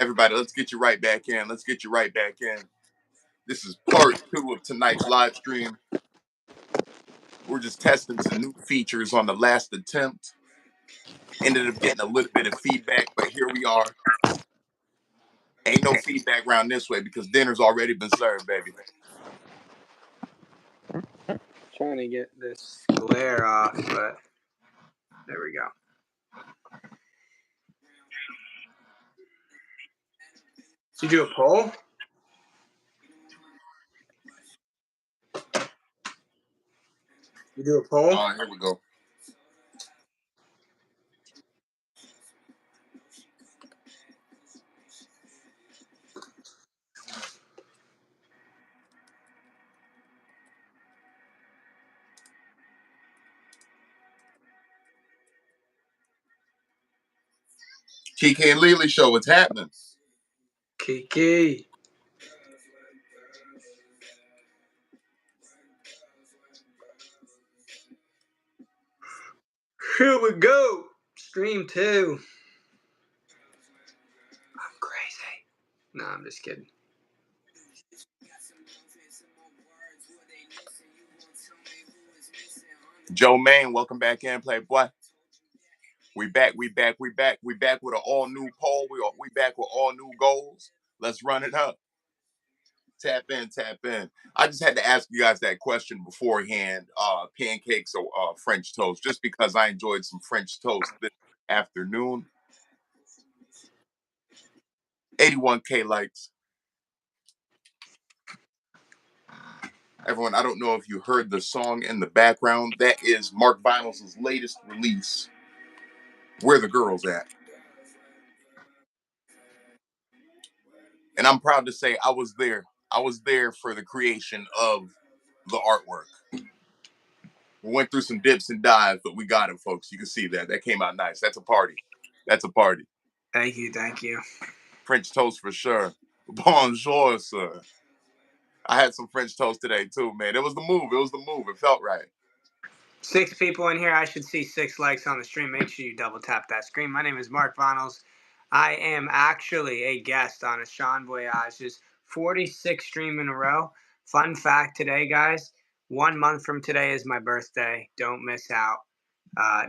Everybody, let's get you right back in. Let's get you right back in. This is part 2 of tonight's live stream. We're just testing some new features on the last attempt. Ended up getting a little bit of feedback, but here we are. Ain't no feedback around this way because dinner's already been served, baby. Trying to get this glare off, but there we go. Did you do a poll? You do a poll? Here we go. Kiki and Lily show, what's happening? Kiki. Here we go. Stream 2. I'm crazy. No, I'm just kidding. Joe Main, welcome back in, Playboy. We back with an all new poll. We back with all new goals. Let's run it up. Tap in. I just had to ask you guys that question beforehand. Pancakes or French toast, just because I enjoyed some French toast this afternoon. 81K likes. Everyone, I don't know if you heard the song in the background. That is Marc Vinyls' latest release, Where the Girls At. And I'm proud to say I was there. I was there for the creation of the artwork. We went through some dips and dives, but we got it, folks. You can see that. That came out nice. That's a party. Thank you. French toast for sure. Bonjour, sir. I had some French toast today, too, man. It was the move. It felt right. 6 people in here. I should see 6 likes on the stream. Make sure you double tap that screen. My name is Marc Vinyls. I am actually a guest on a Sean Voyage's 46th stream in a row. Fun fact today, guys. 1 month from today is my birthday. Don't miss out.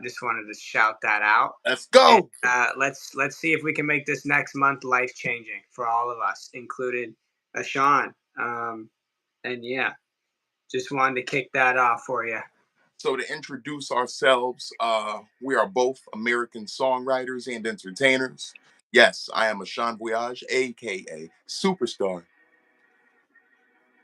Just wanted to shout that out. Let's go. And, let's see if we can make this next month life changing for all of us, included Sean. And yeah, just wanted to kick that off for you. So to introduce ourselves, we are both American songwriters and entertainers. Yes, I am a Sean Voyage, a.k.a. Superstar.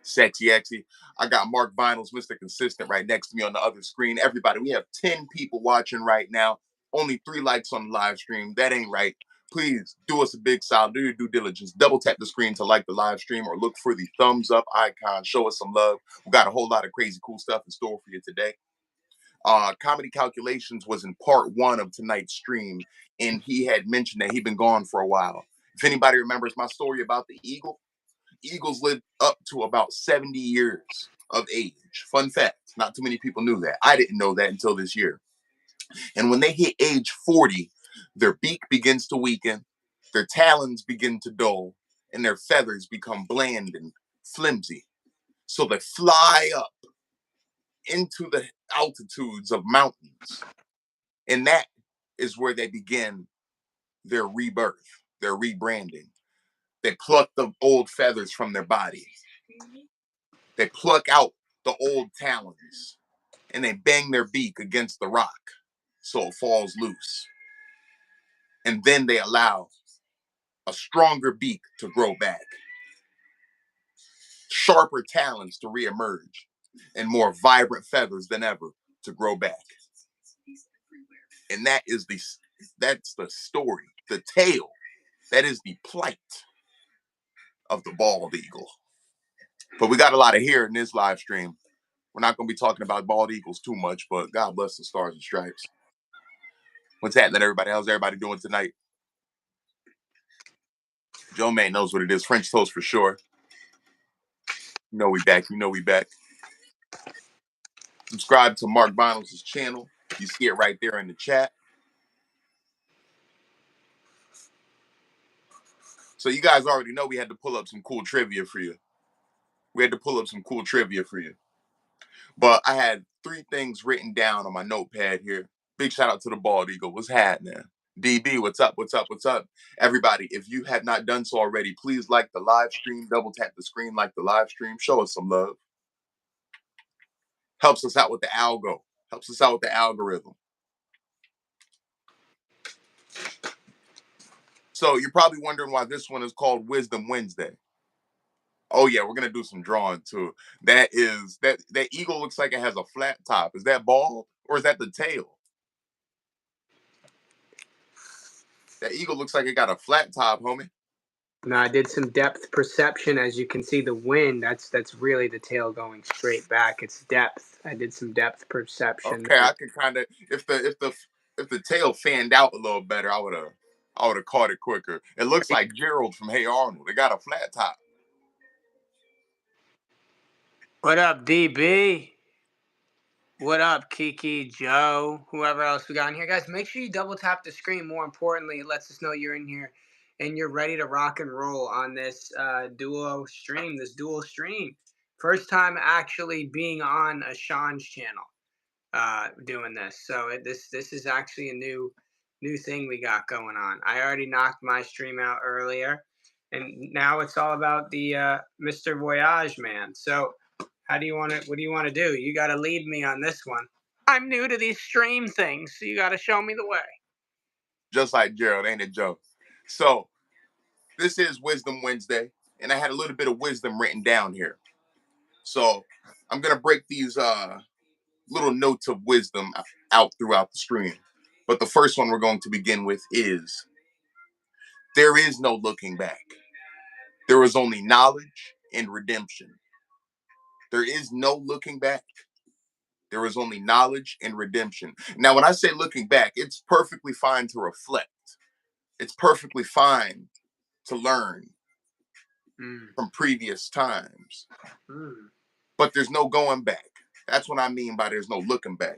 Sexy Exy. I got Marc Vinyls, Mr. Consistent, right next to me on the other screen. Everybody, we have 10 people watching right now. Only 3 likes on the live stream. That ain't right. Please do us a big solid. Do your due diligence. Double tap the screen to like the live stream or look for the thumbs up icon. Show us some love. We got a whole lot of crazy cool stuff in store for you today. Comedy Calculations was in part 1 of tonight's stream, and he had mentioned that he'd been gone for a while. If anybody remembers my story about the eagle, eagles lived up to about 70 years of age. Fun fact, not too many people knew that. I didn't know that until this year. And when they hit age 40, their beak begins to weaken, their talons begin to dull, and their feathers become bland and flimsy. So they fly up into the altitudes of mountains. And that is where they begin their rebirth, their rebranding. They pluck the old feathers from their body. They pluck out the old talons and they bang their beak against the rock so it falls loose. And then they allow a stronger beak to grow back, sharper talons to reemerge, and more vibrant feathers than ever to grow back. And that's the story, the tale. That is the plight of the bald eagle. But we got a lot of here in this live stream. We're not going to be talking about bald eagles too much, but God bless the stars and stripes. What's happening, everybody? How's everybody doing tonight? Joe May knows what it is. French toast for sure. You know we back. Subscribe to Marc Vinyls' channel. You see it right there in the chat. So you guys already know we had to pull up some cool trivia for you. We had to pull up some cool trivia for you. But I had three things written down on my notepad here. Big shout out to the Bald Eagle. What's happening? DB, what's up? What's up? What's up? Everybody, if you have not done so already, please like the live stream, double tap the screen, like the live stream, show us some love. Helps us out with the algo, helps us out with the algorithm. So you're probably wondering why this one is called Wisdom Wednesday. Oh yeah, we're gonna do some drawing too. That eagle looks like it has a flat top. Is that bald or is that the tail? That eagle looks like it got a flat top, homie. Now I did some depth perception. As you can see, the wind, that's really the tail going straight back. It's depth. I did some depth perception Okay, there. I could kind of if the tail fanned out a little better, I would have caught it quicker. It looks like Gerald from Hey Arnold. It got a flat top. What up, DB? What up, Kiki, Joe, whoever else we got in here? Guys, make sure you double tap the screen. More importantly, it lets us know you're in here and you're ready to rock and roll on this dual stream. First time actually being on a Sean's channel doing this. So this is actually a new thing we got going on. I already knocked my stream out earlier, and now it's all about the Mr. Voyage man. So how do you want to? What do you want to do? You got to lead me on this one. I'm new to these stream things, so you got to show me the way. Just like Gerald, ain't it, Joe? So this is Wisdom Wednesday, and I had a little bit of wisdom written down here. So I'm gonna break these little notes of wisdom out throughout the stream. But the first one we're going to begin with is there is no looking back. There is only knowledge and redemption. There is no looking back. There is only knowledge and redemption. Now, when I say looking back, it's perfectly fine to reflect. It's perfectly fine to learn from previous times. Mm. But there's no going back. That's what I mean by there's no looking back.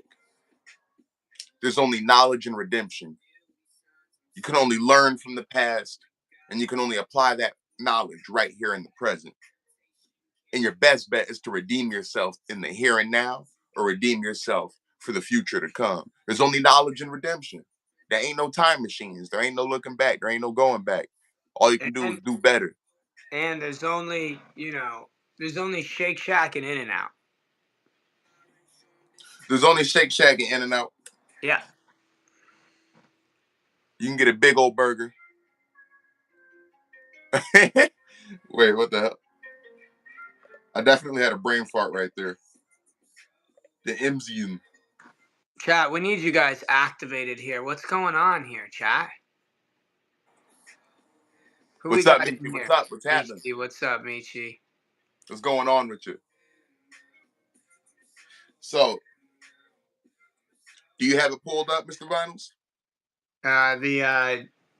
There's only knowledge and redemption. You can only learn from the past, and you can only apply that knowledge right here in the present. And your best bet is to redeem yourself in the here and now, or redeem yourself for the future to come. There's only knowledge and redemption. There ain't no time machines. There ain't no looking back. There ain't no going back. All you can do is And do better. and there's only Shake Shack and In and Out. There's only Shake Shack and In and Out. Yeah. You can get a big old burger. Wait, what the hell? I definitely had a brain fart right there. The MZM. Chat, we need you guys activated here. What's going on here, chat? Who we What's up, got in Michi? What's here? up? What's happening? Michi, what's up, Michi? What's going on with you? So, do you have it pulled up, Mr. Vinyls?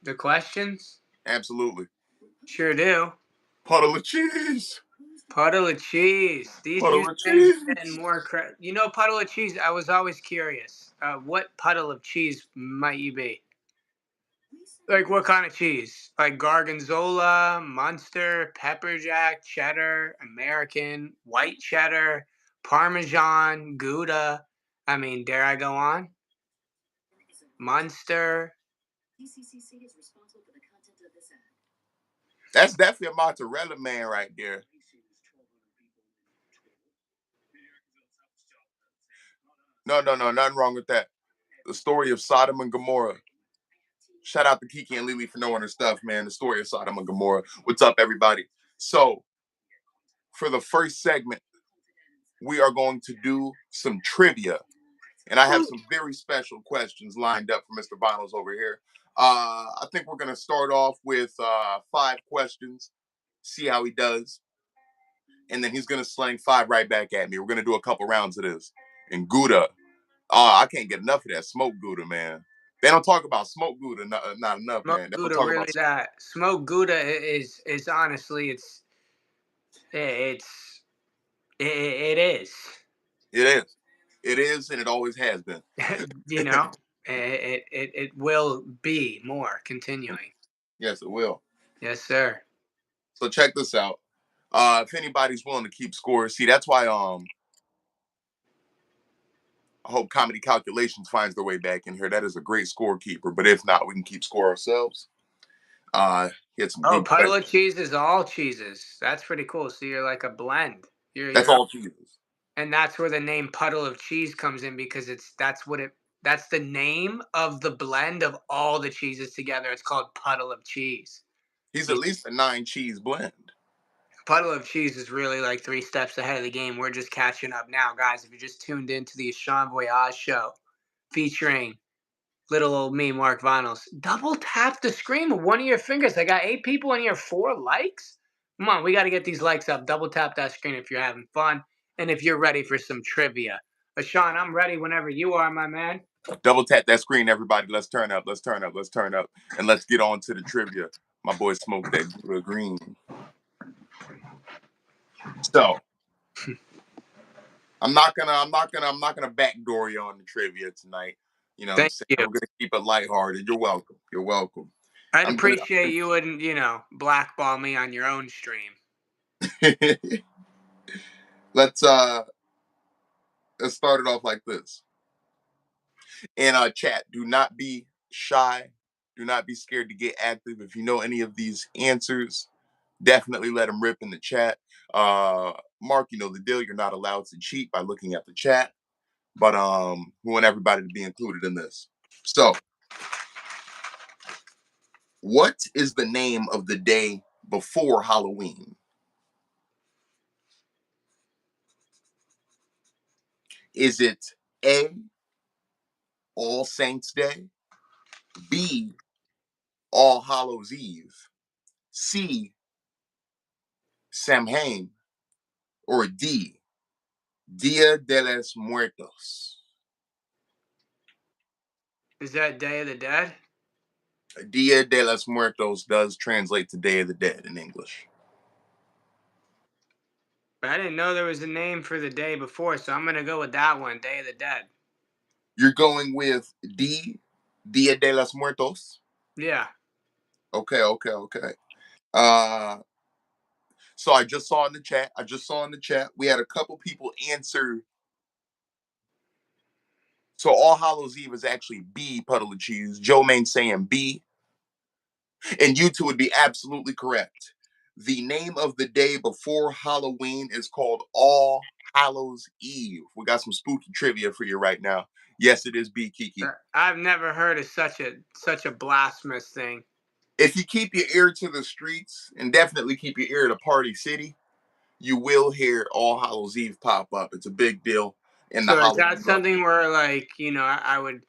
The questions? Absolutely. Sure do. Puddle of cheese. Puddle of cheese. These Puddle of usernames are getting cheese. more credit. Puddle of cheese. I was always curious. What puddle of cheese might you be? Like what kind of cheese? Like Gorgonzola, Munster, pepper jack, cheddar, American, white cheddar, Parmesan, Gouda. I mean, dare I go on? Munster. That's definitely a mozzarella man right there. No, nothing wrong with that. The story of Sodom and Gomorrah. Shout out to Kiki and Lily for knowing her stuff, man. The story of Sodom and Gomorrah. What's up, everybody? So, for the first segment, we are going to do some trivia. And I have some very special questions lined up for Mr. Vinyls over here. I think we're going to start off with 5 questions, see how he does. And then he's going to slang 5 right back at me. We're going to do a couple rounds of this. And Gouda. I can't get enough of that smoked Gouda, man. They don't talk about smoked Gouda not enough, man. Smoked They don't Gouda talk about really that smoked Gouda is honestly it's it is. it is. It is, and it always has been. you know it will be more continuing. Yes, it will. Yes, sir. So check this out. If anybody's willing to keep score, see that's why I hope Comedy Calculations finds their way back in here. That is a great scorekeeper. But if not, we can keep score ourselves. He had some Oh, good puddle of questions. cheese is all cheeses. That's pretty cool. So you're like a blend. That's You're all cheeses. and that's where the name puddle of cheese comes in because that's the name of the blend of all the cheeses together. It's called puddle of cheese. He's at You least a 9 cheese blend. Puddle of cheese is really like 3 steps ahead of the game. We're just catching up now, guys. If you just tuned into the Sean Voyage show featuring little old me, Mark Vinyls, double tap the screen with one of your fingers. I got 8 people in here, 4 likes. Come on, we got to get these likes up. Double tap that screen if you're having fun and if you're ready for some trivia. Sean, I'm ready whenever you are, my man. Double tap that screen, everybody. Let's turn up. Let's turn up. Let's turn up. And let's get on to the trivia. My boy smoked that Gouda green. So I'm not gonna backdoor you on the trivia tonight. You know what I'm Thank saying? you. We're gonna keep it lighthearted. You're welcome. You're welcome. I'd I'm gonna appreciate you wouldn't, blackball me on your own stream. let's let's start it off like this. In chat, do not be shy. Do not be scared to get active. If you know any of these answers, definitely let them rip in the chat. Mark, you know the deal. You're not allowed to cheat by looking at the chat, but we want everybody to be included in this. So, what is the name of the day before Halloween? Is it A, All Saints Day, B, All Hallows Eve, C, Samhain, or D, Dia de los Muertos? Is that Day of the Dead? Dia de los Muertos does translate to Day of the Dead in English. But I didn't know there was a name for the day before, so I'm gonna go with that one, Day of the Dead. You're going with D, Dia de los Muertos? Yeah. Okay, okay, okay. Uh, so I just saw in the chat. We had a couple people answer. So All Hallows Eve is actually B, Puddle of Cheese. Joe Main saying B, and you two would be absolutely correct. The name of the day before Halloween is called All Hallows Eve. We got some spooky trivia for you right now. Yes, it is B, Kiki. I've never heard of such a blasphemous thing. If you keep your ear to the streets and definitely keep your ear to Party City, you will hear All Hallows Eve pop up. It's a big deal in the So is that Halloween world. something where, like, I would,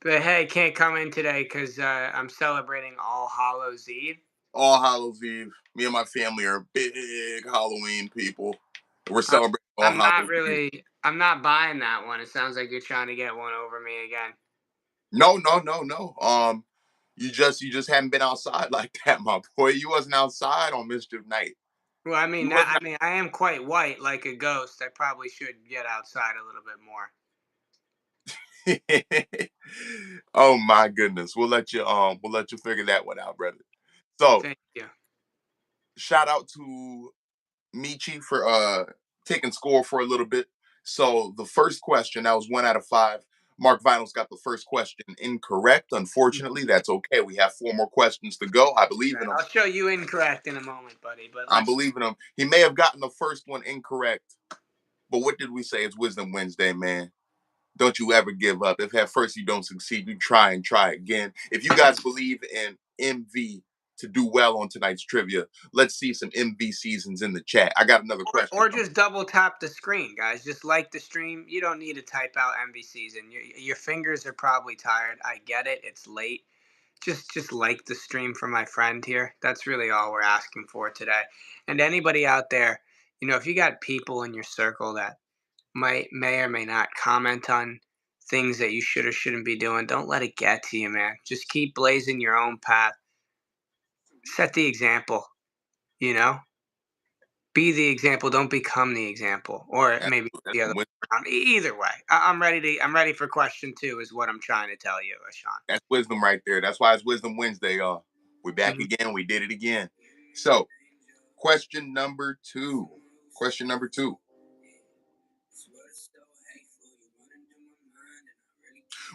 but hey, can't come in today because I'm celebrating All Hallows Eve. All Hallows Eve. Me and my family are big Halloween people. We're I, celebrating All I'm not Hallows Eve. really, I'm not buying that one. It sounds like you're trying to get one over me again. No, no, no, no. You just haven't been outside like that, my boy. You wasn't outside on mischief night. Well, I You mean, was I am quite white, like a ghost. I probably should get outside a little bit more. not. Oh my goodness. We'll let you figure that one out, brother. So Thank you. shout out to Michi for taking score for a little bit. So the first question, that was 1 out of 5. Mark Vinyl's got the first question incorrect. Unfortunately, that's okay. We have 4 more questions to go. I believe in him. I'll show you incorrect in a moment, buddy. But I'm let's. believing him. He may have gotten the first one incorrect, but what did we say? It's Wisdom Wednesday, man. Don't you ever give up. If at first you don't succeed, you try and try again. If you guys believe in MV to do well on tonight's trivia, let's see some MV seasons in the chat. I got another question. Or just double tap the screen, guys. Just like the stream. You don't need to type out MVCs, and your fingers are probably tired. I get it. It's late. Just like the stream for my friend here. That's really all we're asking for today. And anybody out there, if you got people in your circle that may or may not comment on things that you should or shouldn't be doing, don't let it get to you, man. Just keep blazing your own path. Set the example. You know, be the example. Don't become the example, or That's, maybe that's the other some way around. Either way, I'm ready to. I'm ready for question two. Is what I'm trying to tell you, Ashan. That's wisdom right there. That's why it's Wisdom Wednesday, y'all. We're back again. We did it again. So, question number two. Question number two.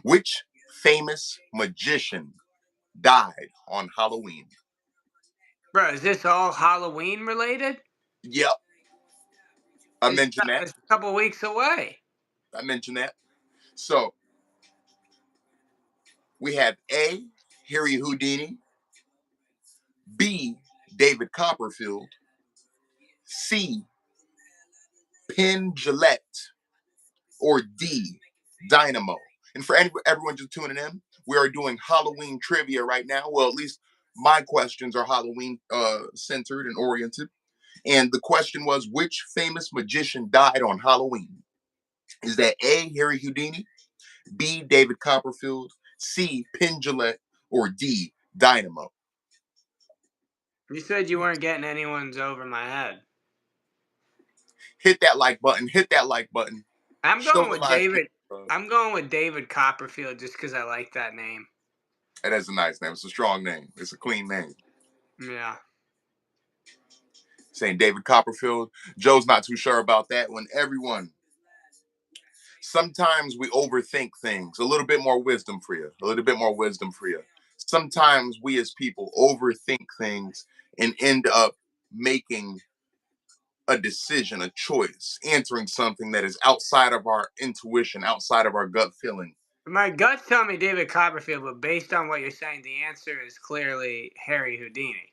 Which famous magician died on Halloween? Bro, is this all Halloween related? Yep, I mentioned that. It's a couple weeks away. I mentioned that. So, we have A, Harry Houdini, B, David Copperfield, C, Penn Jillette, or D, Dynamo. And for everyone just tuning in, we are doing Halloween trivia right now. Well, at least my questions are Halloween centered and oriented. And the question was, which famous magician died on Halloween? Is that A, Harry Houdini, B, David Copperfield, C, Penn Jillette, or D, Dynamo? You said you weren't getting anyone's over my head. Hit that like button. Hit that like button. I'm Show going the with live stream. David. I'm going with David Copperfield just because I like that name. That is a nice name. It's a strong name. It's a clean name. Yeah. Saying David Copperfield. Joe's not too sure about that one. Everyone, sometimes we overthink things. A little bit more wisdom for you. A little bit more wisdom for you. Sometimes we as people overthink things and end up making a decision, a choice, answering something that is outside of our intuition, outside of our gut feeling. My gut's telling me David Copperfield, but based on what you're saying, the answer is clearly Harry Houdini.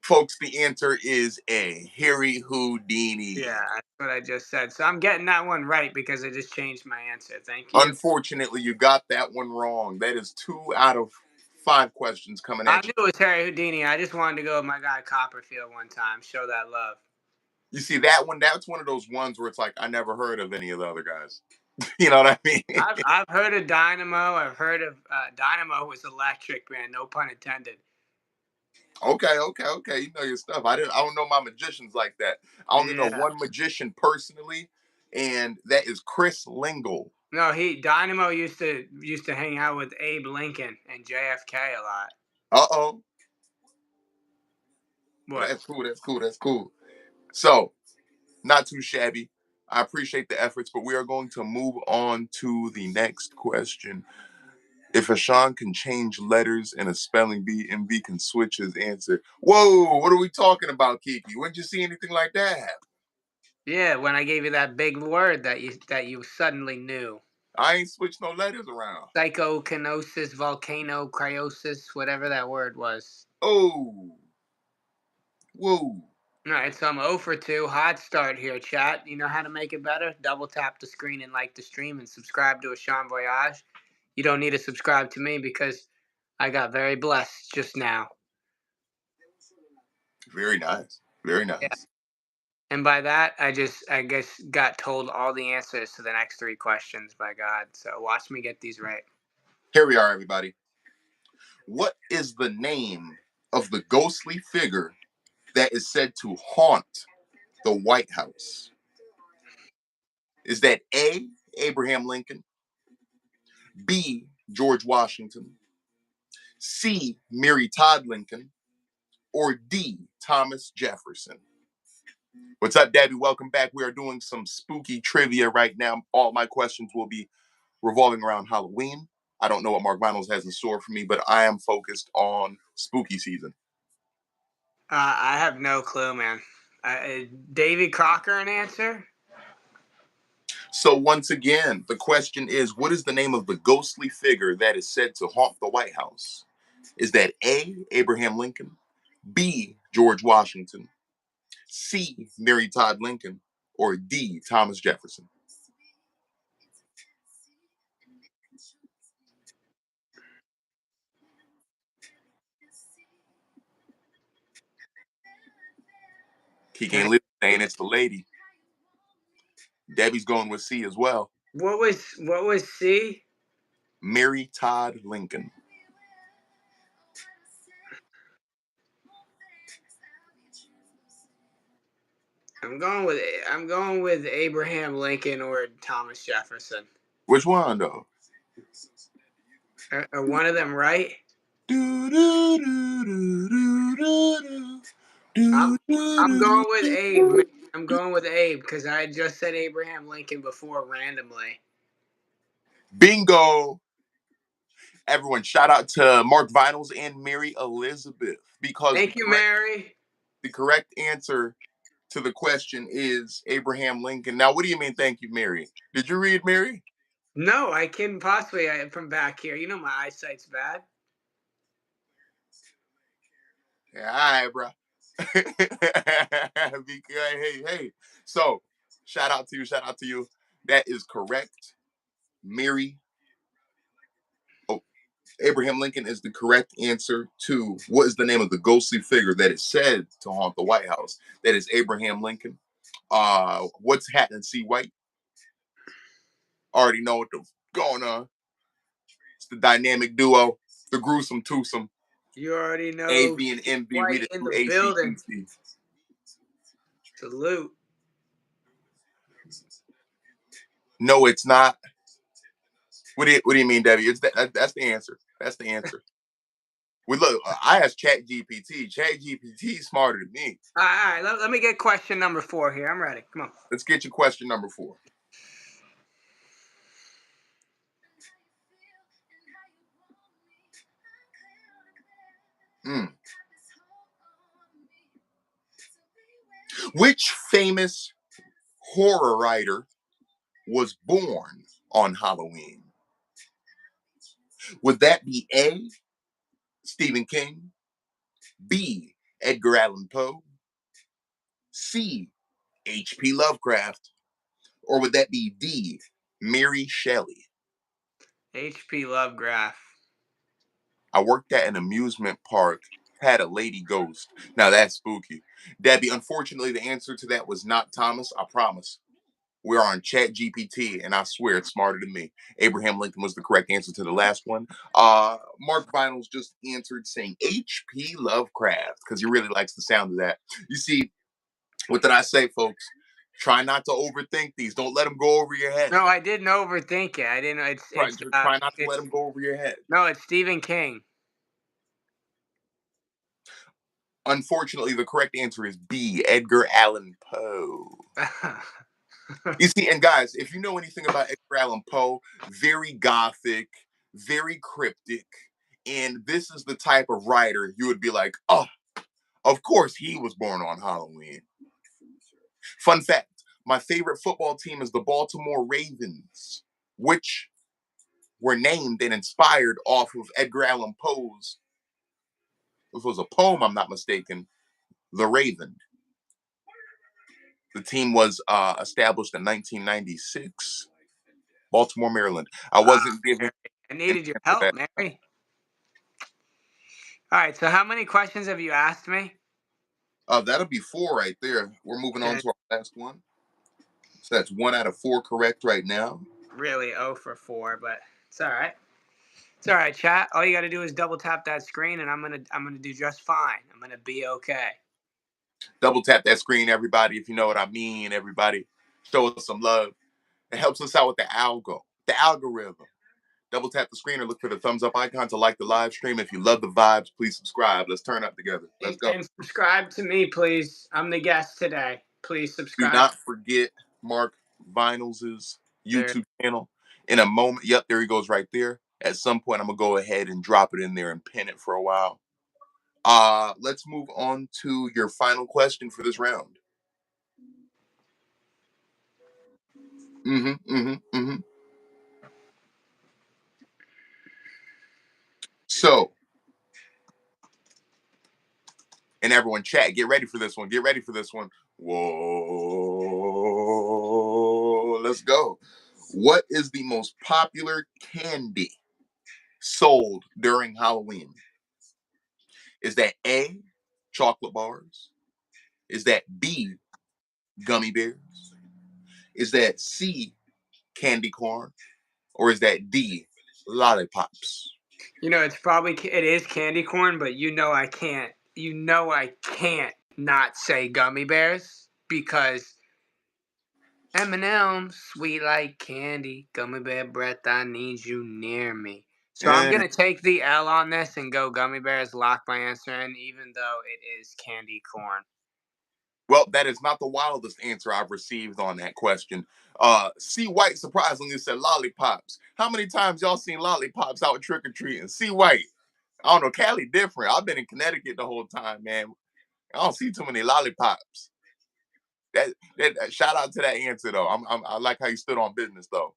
Folks, the answer is A, Harry Houdini. Yeah, that's what I just said. So I'm getting that one right because I just changed my answer. Thank you. Unfortunately, you got that one wrong. That is 2 out of 5 questions coming I at knew you. it was Harry Houdini. I just wanted to go with my guy Copperfield one time. Show that love. You see that one? That's one of those ones where it's like I never heard of any of the other guys. You know what I mean? I've heard of Dynamo. I've heard of Dynamo was electric, man. No pun intended. Okay. You know your stuff. I don't know my magicians like that. I only know Yeah. one magician personally, and that is Chris Lingle. No, Dynamo used to hang out with Abe Lincoln and JFK a lot. Uh-oh. Well, What? that's cool. So, not too shabby. I appreciate the efforts, but we are going to move on to the next question. If Ashawn can change letters in a spelling bee, MV can switch his answer. Whoa, what are we talking about, Kiki? When did you see anything like that? Yeah, when I gave you that big word that you suddenly knew. I ain't switched no letters around. Psychokinosis, volcano, cryosis, whatever that word was. Oh, whoa. All right, so I'm 0 for 2. Hot start here, chat. You know how to make it better? Double tap the screen and like the stream and subscribe to Ashawn Voyage. You don't need to subscribe to me because I got very blessed just now. Very nice. Very Yeah. nice. And by that, I guess got told all the answers to the next 3 questions by God. So watch me get these right. Here we are, everybody. What is the name of the ghostly figure that is said to haunt the White House? Is that A, Abraham Lincoln, B, George Washington, C, Mary Todd Lincoln, or D, Thomas Jefferson? What's up, Debbie? Welcome back. We are doing some spooky trivia right now. All my questions will be revolving around Halloween. I don't know what Mark Vinyls has in store for me, but I am focused on spooky season. I have no clue, man. Davy Crocker, an answer? So once again, the question is, what is the name of the ghostly figure that is said to haunt the White House? Is that A, Abraham Lincoln, B, George Washington, C, Mary Todd Lincoln, or D, Thomas Jefferson? Kiki Can and I, Liz saying it's the lady. Debbie's going with C as well. what was C? Mary Todd Lincoln. I'm going with Abraham Lincoln or Thomas Jefferson. Which one though? Are one of them right? I'm, Do, I'm do, going with do, Abe, man. do. I'm going with Abe because I just said Abraham Lincoln before randomly. Bingo. Everyone, shout out to Mark Vinyls and Mary Elizabeth because Thank you, Mary. the correct answer to the question is Abraham Lincoln. Now, what do you mean? Thank you, Mary. Did you read Mary? No, I couldn't possibly from back here. You know my eyesight's bad. Yeah, all right, bro. Hey, hey. So, shout out to you. Shout out to you. That is correct. Mary. Oh, Abraham Lincoln is the correct answer to what is the name of the ghostly figure that is said to haunt the White House. That is Abraham Lincoln. What's happening? See white. Already know what the going on. It's the dynamic duo, the gruesome twosome. You already know. AB and See MB, we White the in true the building. ACDC. Salute. No, it's not. What do you mean, Debbie? It's that's the answer. That's the answer. We look. I asked Chat GPT. Chat GPT smarter than me. All right. Let me get question number 4 here. I'm ready. Come on. Let's get you question number 4. Mm. Which famous horror writer was born on Halloween? Would that be A, Stephen King, B, Edgar Allan Poe, C, H.P. Lovecraft, or would that be D, Mary Shelley? H.P. Lovecraft. I worked at an amusement park, had a lady ghost. Now that's spooky. Debbie, unfortunately, the answer to that was not Thomas. I promise. We're on Chat GPT, and I swear it's smarter than me. Abraham Lincoln was the correct answer to the last one. Mark Vinyls just answered saying H.P. Lovecraft because he really likes the sound of that. You see, what did I say, folks? Try not to overthink these. Don't let them go over your head. No, I didn't overthink it. I didn't. Try not to let them go over your head. No, it's Stephen King. Unfortunately, the correct answer is B, Edgar Allan Poe. You see, and guys, if you know anything about Edgar Allan Poe, very gothic, very cryptic, and this is the type of writer you would be like, oh, of course he was born on Halloween. Fun fact, my favorite football team is the Baltimore Ravens, which were named and inspired off of Edgar Allan Poe's, this was a poem, I'm not mistaken, The Raven. The team was established in 1996, Baltimore, Maryland. I wasn't given I an needed your answer help, that. Mary. All right. So, how many questions have you asked me? That'll be 4 right there. We're moving on Okay. to our last one. So that's 1 out of 4 correct right now. Really, 0 for 4, but it's all right. It's all right, chat. All you got to do is double tap that screen, and I'm gonna do just fine. I'm gonna be okay. Double tap that screen, everybody, if you know what I mean. Everybody, show us some love. It helps us out with the algorithm. Double tap the screen or look for the thumbs up icon to like the live stream. If you love the vibes, please subscribe. Let's turn up together. Let's go. And subscribe to me, please. I'm the guest today. Please Do subscribe. not forget Mark Vinyls' There. YouTube channel. In a moment, yep, there he goes right there. At some point, I'm gonna go ahead and drop it in there and pin it for a while. Let's move on to your final question for this round. Mm-hmm, mm-hmm, mm-hmm. So, and everyone chat, get ready for this one. Get ready for this one. Whoa, let's go. What is the most popular candy sold during Halloween? Is that A, chocolate bars? Is that B, gummy bears? Is that C, candy corn? Or is that D, lollipops? It is candy corn, but I can't. I can't not say gummy bears because M&M, sweet like candy, gummy bear breath. I need you near me. So I'm Eh, gonna take the L on this and go gummy bears. Lock my answer in, even though it is candy corn. well, that is not the wildest answer I've received on that question. C. White surprisingly said lollipops. How many times y'all seen lollipops out trick or treating? C. White. I don't know. Cali different. I've been in Connecticut the whole time, man. I don't see too many lollipops. Shout out to that answer though. I like how you stood on business though.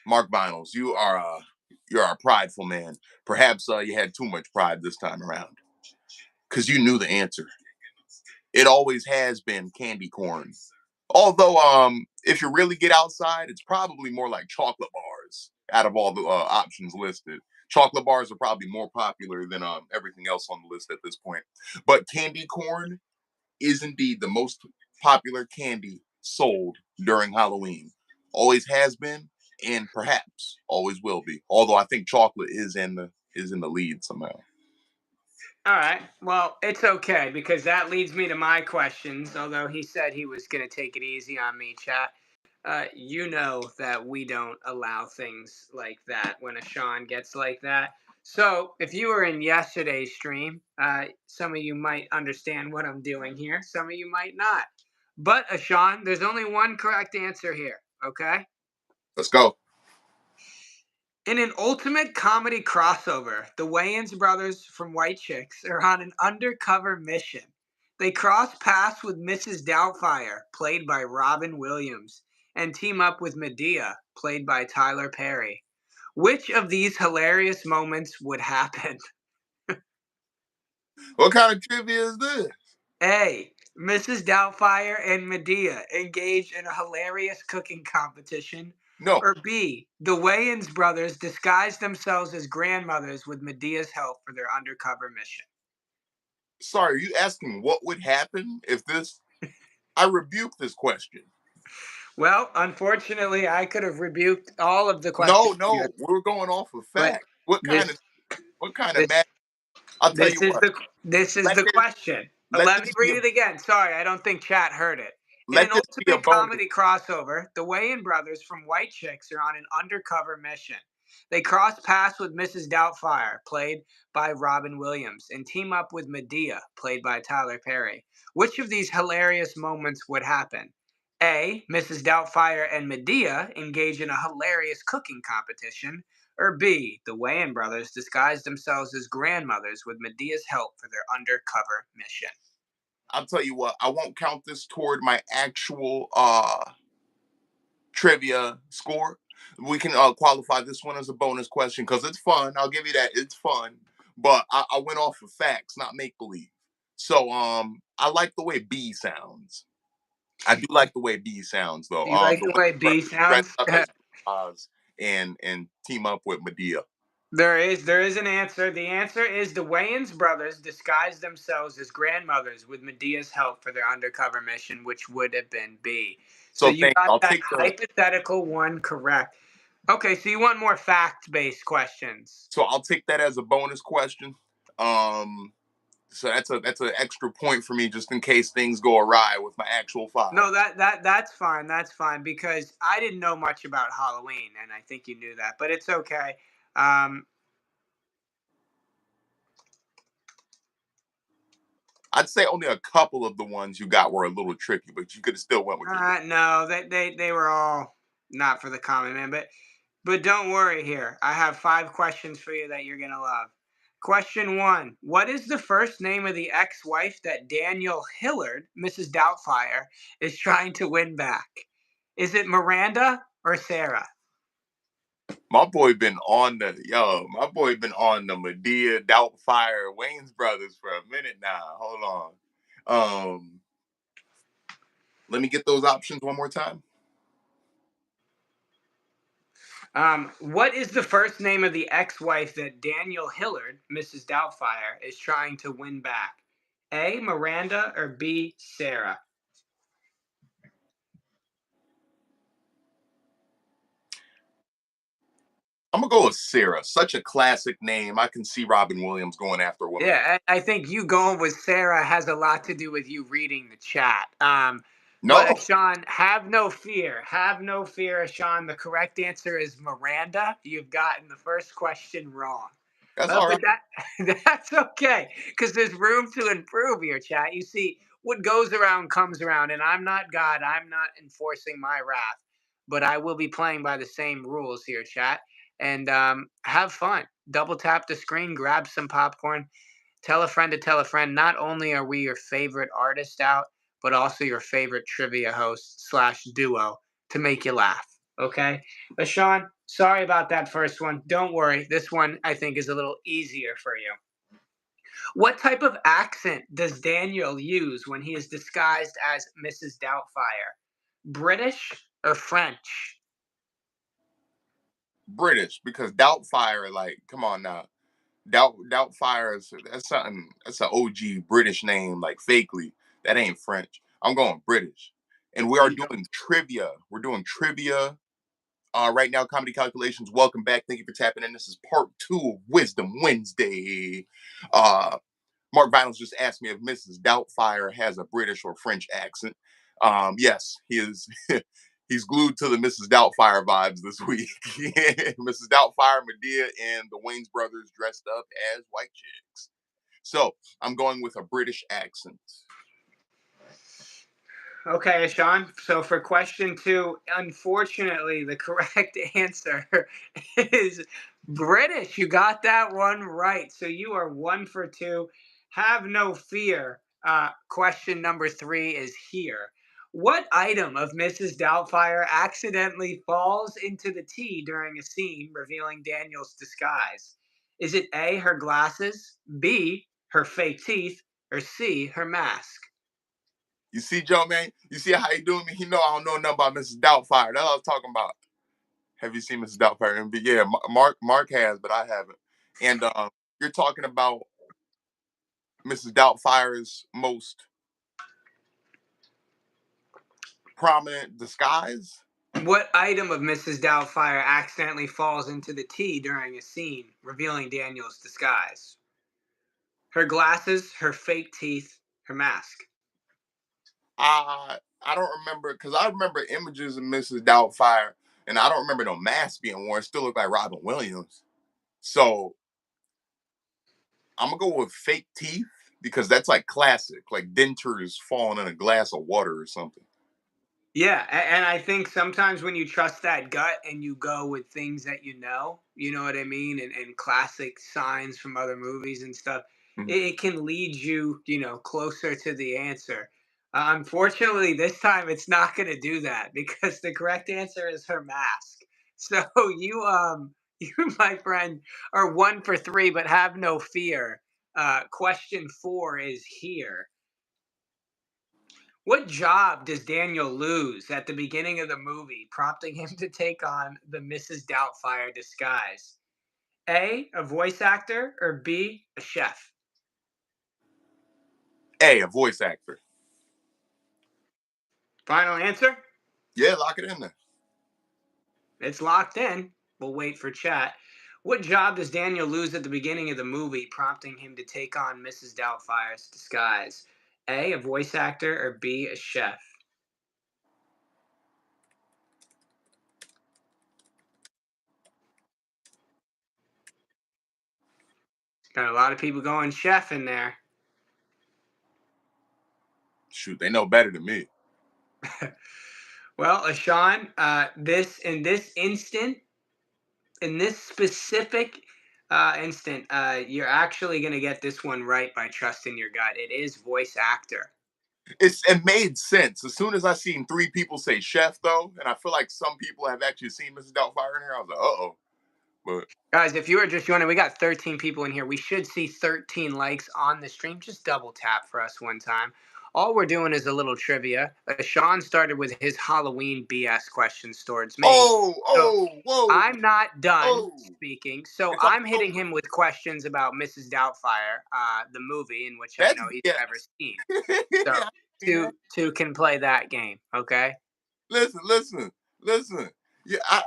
Mark Vinyls, you're a prideful man. Perhaps you had too much pride this time around because you knew the answer. It always has been candy corn. Although, if you really get outside, it's probably more like chocolate bars out of all the options listed. Chocolate bars are probably more popular than everything else on the list at this point. But candy corn is indeed the most popular candy sold during Halloween. Always has been, and perhaps always will be. Although I think chocolate is in the lead somehow. All right. Well, it's okay because that leads me to my questions. Although he said he was going to take it easy on me, chat. You know that we don't allow things like that when a Sean gets like that. So, if you were in yesterday's stream, some of you might understand what I'm doing here. Some of you might not. But, Sean, there's only one correct answer here. Okay. Let's go. In an ultimate comedy crossover, the Wayans brothers from White Chicks are on an undercover mission. They cross paths with Mrs. Doubtfire, played by Robin Williams, and team up with Medea, played by Tyler Perry. Which of these hilarious moments would happen? What kind of trivia is this? A. Mrs. Doubtfire and Medea engage in a hilarious cooking competition. No. Or B. The Wayans brothers disguise themselves as grandmothers with Medea's help for their undercover mission. Sorry, are you asking what would happen if this? I rebuke this question. Well, unfortunately, I could have rebuked all of the No, questions here, no, we're going off of but fact. What kind this of what kind of this math? I'll tell This you is what. the this is Let the this question. let Let me this be read a it again. Sorry, I don't think chat heard it. In let an this be a ultimate bonus. comedy crossover, the Wayans brothers from White Chicks are on an undercover mission. They cross paths with Mrs. Doubtfire, played by Robin Williams, and team up with Medea, played by Tyler Perry. Which of these hilarious moments would happen? A. Mrs. Doubtfire and Medea engage in a hilarious cooking competition. Or B. The Wayans brothers disguise themselves as grandmothers with Medea's help for their undercover mission. I'll tell you what. I won't count this toward my actual trivia score. We can qualify this one as a bonus question because it's fun. I'll give you that. It's fun, but I went off of facts, not make believe. So I like the way B sounds. I do like the way B sounds though. Do you like The the way way the B brothers dress sounds? up as Oz and team up with Medea. There is an answer. The answer is the Wayans brothers disguise themselves as grandmothers with Medea's help for their undercover mission, which would have been B. So So you thank. got I'll that take the. hypothetical one correct. Okay, so you want more fact-based questions. So I'll take that as a bonus question. Um, so that's an extra point for me just in case things go awry with my actual five. No, that's fine. That's fine because I didn't know much about Halloween, and I think you knew that, but it's okay. Um, I'd say only a couple of the ones you got were a little tricky, but you could have still went with your guess. no, they were all not for the common man, but don't worry here. I have 5 questions for you that you're gonna love. Question one: what is the first name of the ex-wife that Daniel Hillard, Mrs. Doubtfire, is trying to win back? Is it Miranda or Sarah? My boy been on the yo. My boy been on the Medea, Doubtfire, Wayne's brothers for a minute now. Hold on. Let me get those options one more time. What is the first name of the ex-wife that Daniel Hillard, Mrs. Doubtfire, is trying to win back? A. Miranda or B. Sarah? I'm gonna go with Sarah. Such a classic name. I can see Robin Williams going after a woman. Yeah, I think you going with Sarah has a lot to do with you reading the chat. But No, Sean, have no fear. Have no fear, Sean. The correct answer is Miranda. You've gotten the first question wrong. that's all But right. that's okay because there's room to improve here, chat. You see, what goes around comes around, and I'm not God. I'm not enforcing my wrath, but I will be playing by the same rules here, chat. And have fun. Double tap the screen, grab some popcorn, tell a friend to tell a friend. Not only are we your favorite artist out, but also your favorite trivia host slash duo to make you laugh. Okay, but Sean, sorry about that first one. Don't worry, this one I think is a little easier for you. What type of accent does Daniel use when he is disguised as Mrs. Doubtfire? British or French? British, because Doubtfire, like, come on now. Doubtfire is that's something that's an OG British name, like fakely. That ain't French. I'm going British. And we are You go. doing trivia. We're doing trivia right now. Comedy calculations. Welcome back. Thank you for tapping in. This is part 2 of Wisdom Wednesday. Uh Mark Vinyls just asked me if Mrs. Doubtfire has a British or French accent. Yes, he is. He's glued to the Mrs. Doubtfire vibes this week. Mrs. Doubtfire, Medea, and the Wayne's brothers dressed up as white chicks. So I'm going with a British accent. Okay, Sean. So for question 2, unfortunately, the correct answer is British. You got that one right. So you are 1 for 2. Have no fear. Question number 3 is here. What item of Mrs. Doubtfire accidentally falls into the tea during a scene revealing Daniel's disguise? Is it A, her glasses, B, her fake teeth, or C, her mask? You see, Joe, man? You see how he doing me? He know I don't know nothing about Mrs. Doubtfire. That's what I was talking about. Have you seen Mrs. Doubtfire? And yeah, Mark has, but I haven't. And you're talking about Mrs. Doubtfire's most prominent disguise. What item of Mrs. Doubtfire accidentally falls into the tea during a scene revealing Daniel's disguise? Her glasses, her fake teeth, her mask. I don't remember because I remember images of Mrs. Doubtfire, and I don't remember no mask being worn. It still looked like Robin Williams. So I'm gonna go with fake teeth because that's like classic, like dentures falling in a glass of water or something. Yeah, and I think sometimes when you trust that gut and you go with things that you know what I mean, and classic signs from other movies and stuff, Mhm. it can lead you, closer to the answer. Unfortunately, this time it's not going to do that because the correct answer is her mask. So you, my friend, are 1 for 3, but have no fear. Question 4 is here. What job does Daniel lose at the beginning of the movie, prompting him to take on the Mrs. Doubtfire disguise? A, a voice actor, or B, a chef? A voice actor. Final answer? Yeah, lock it in there. It's locked in. We'll wait for chat. What job does Daniel lose at the beginning of the movie, prompting him to take on Mrs. Doubtfire's disguise? A, a voice actor, or B, a chef? Got a lot of people going chef in there. Shoot, they know better than me. Well, Sean, this in this instant, in this specific instant, you're actually going to get this one right by trusting your gut. It is voice actor. It made sense as soon as I seen 3 people say chef though, and I feel like some people have actually seen Mrs. Doubtfire in here. I was like, oh, but Guys, if you are just joining, we got 13 people in here. We should see 13 likes on the stream. Just double tap for us one time. All we're doing is a little trivia. Sean started with his Halloween BS questions towards me. oh, So oh, whoa, I'm not done oh, speaking. So it's I'm hitting October. him with questions about Mrs. Doubtfire, the movie, in which I That's know he's never yes. seen. So I seen that. two can play that game. Okay. Listen. Yeah, I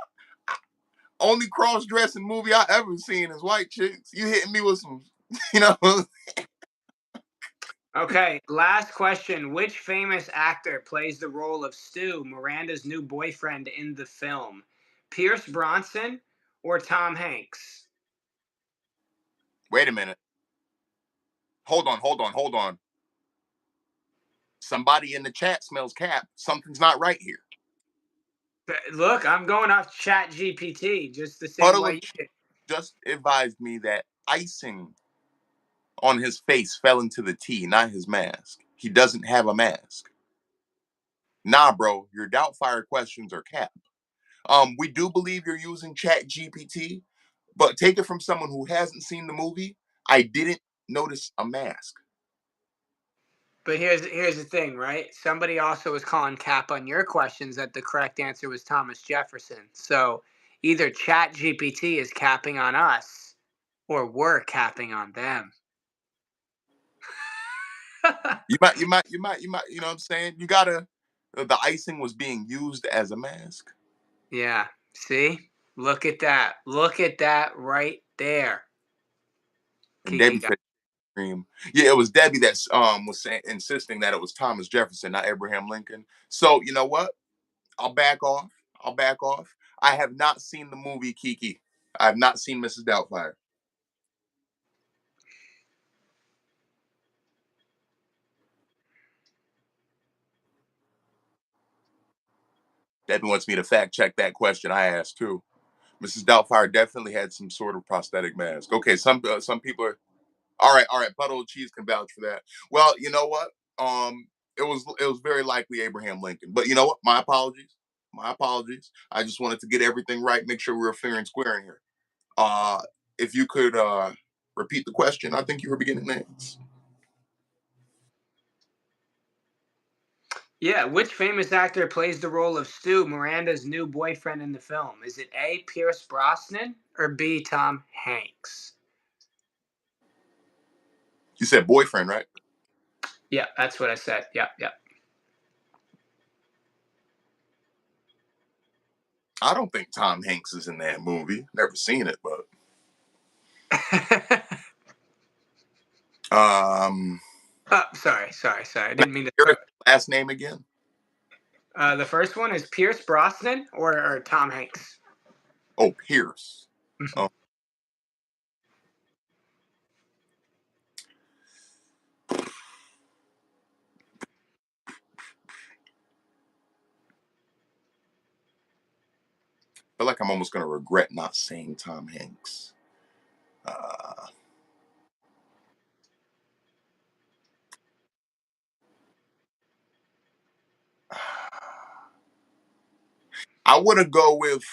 only cross dressing movie I ever seen is white chicks. You hitting me with some, you know. Okay, last question. Which famous actor plays the role of Stu, Miranda's new boyfriend in the film? Pierce Bronson or Tom Hanks? Wait a minute. Hold on. Somebody in the chat smells cap. Something's not right here. Look, I'm going off Chat GPT just the same Puddle way of you did. just advised me that icing on his face fell into the tea, not his mask. He doesn't have a mask. Nah, bro, your doubtfire questions are cap. We do believe you're using Chat GPT, but take it from someone who hasn't seen the movie. I didn't notice a mask. But here's the thing, right? Somebody also was calling cap on your questions that the correct answer was Thomas Jefferson. So either Chat GPT is capping on us or we're capping on them. You know what I'm saying? You gotta. The icing was being used as a mask. Yeah. See? Look at that. Look at that right there. And Kiki Debbie got. said, "Cream." Yeah, it was Debbie that was saying, insisting that it was Thomas Jefferson, not Abraham Lincoln. So you know what? I'll back off. I'll back off. I have not seen the movie Kiki. I have not seen Mrs. Doubtfire. Debbie wants me to fact check that question I asked too. Mrs. Doubtfire definitely had some sort of prosthetic mask. Okay, some people are all right. Puddle of cheese can vouch for that. Well, you know what? It was very likely Abraham Lincoln. But you know what? My apologies. My apologies. I just wanted to get everything right, make sure we were fair and square in here. Uh, if you could repeat the question, I think you were beginning next. Yeah, which famous actor plays the role of Stu, Miranda's new boyfriend in the film? Is it A. Pierce Brosnan or B. Tom Hanks? You said boyfriend, right? Yeah, that's what I said. Yep, yep. I don't think Tom Hanks is in that movie. Never seen it, but um, Oh, sorry. I didn't mean to your throw it. last name again? The first one is Pierce Brosnan or Tom Hanks. Oh, Pierce. Mhm. Oh, I feel like I'm almost gonna regret not saying Tom Hanks. Uh, I want to go with.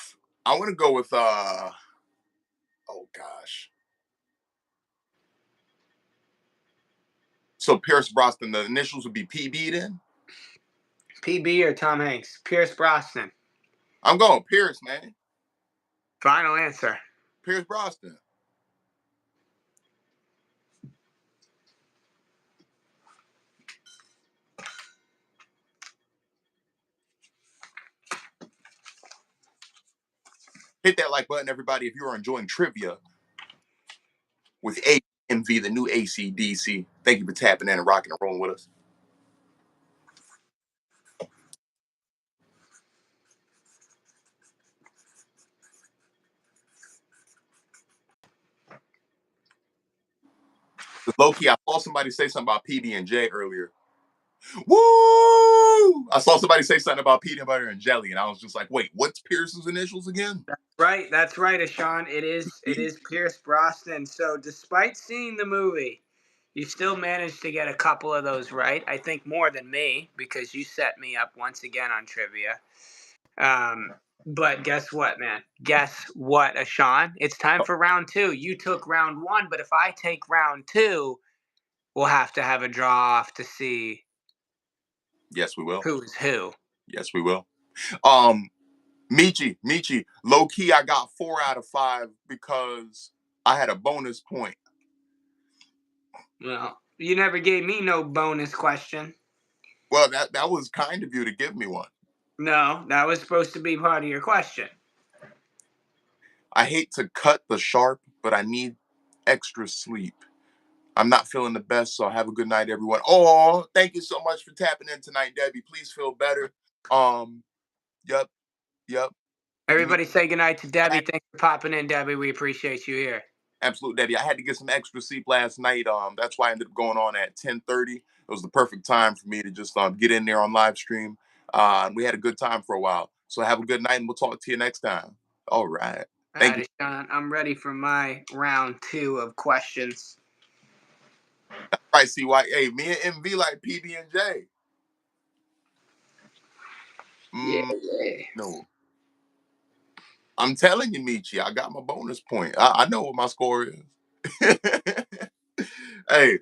I want to go with. Oh gosh. So Pierce Brosnan. The initials would be PB. Then PB or Tom Hanks? Pierce Brosnan. I'm going Pierce, man. Final answer. Pierce Brosnan. Hit that like button, everybody, if you are enjoying trivia with AMV, the new ACDC. Thank you for tapping in and rocking and rolling with us. Low key, I saw somebody say something about PB and J earlier. Woo! I saw somebody say something about peanut butter and jelly, and I was just like, wait, what's Pierce's initials again? Right, that's right, Ashawn. It is Pierce Brosnan. So despite seeing the movie, you still managed to get a couple of those right. I think more than me because you set me up once again on trivia. But guess what, man? Guess what, Ashawn? It's time Oh, for round two. You took round one, but if I take round two, we'll have to have a draw off to see yes, we will. who is who. Yes, we will. Um, Michi, low key, I got 4 out of 5 because I had a bonus point. Well, you never gave me no bonus question. Well, that was kind of you to give me one. No, that was supposed to be part of your question. I hate to cut the sharp, but I need extra sleep. I'm not feeling the best, so have a good night, everyone. Oh, thank you so much for tapping in tonight, Debbie. Please feel better. Um, yep, yep. You need Everybody say goodnight to Debbie. Thanks for popping in, Debbie. We appreciate you here. absolute, Debbie. I had to get some extra sleep last night. That's why I ended up going on at 10:30. It was the perfect time for me to just get in there on live stream. And we had a good time for a while. So have a good night, and we'll talk to you next time. All right. All Thank you. right, Sean, I'm ready for my round two of questions. All right, CY. Hey, me and MV like PB and J. Yeah, Mm, yeah. no. I'm telling you, Michi, I got my bonus point. I know what my score is. Hey,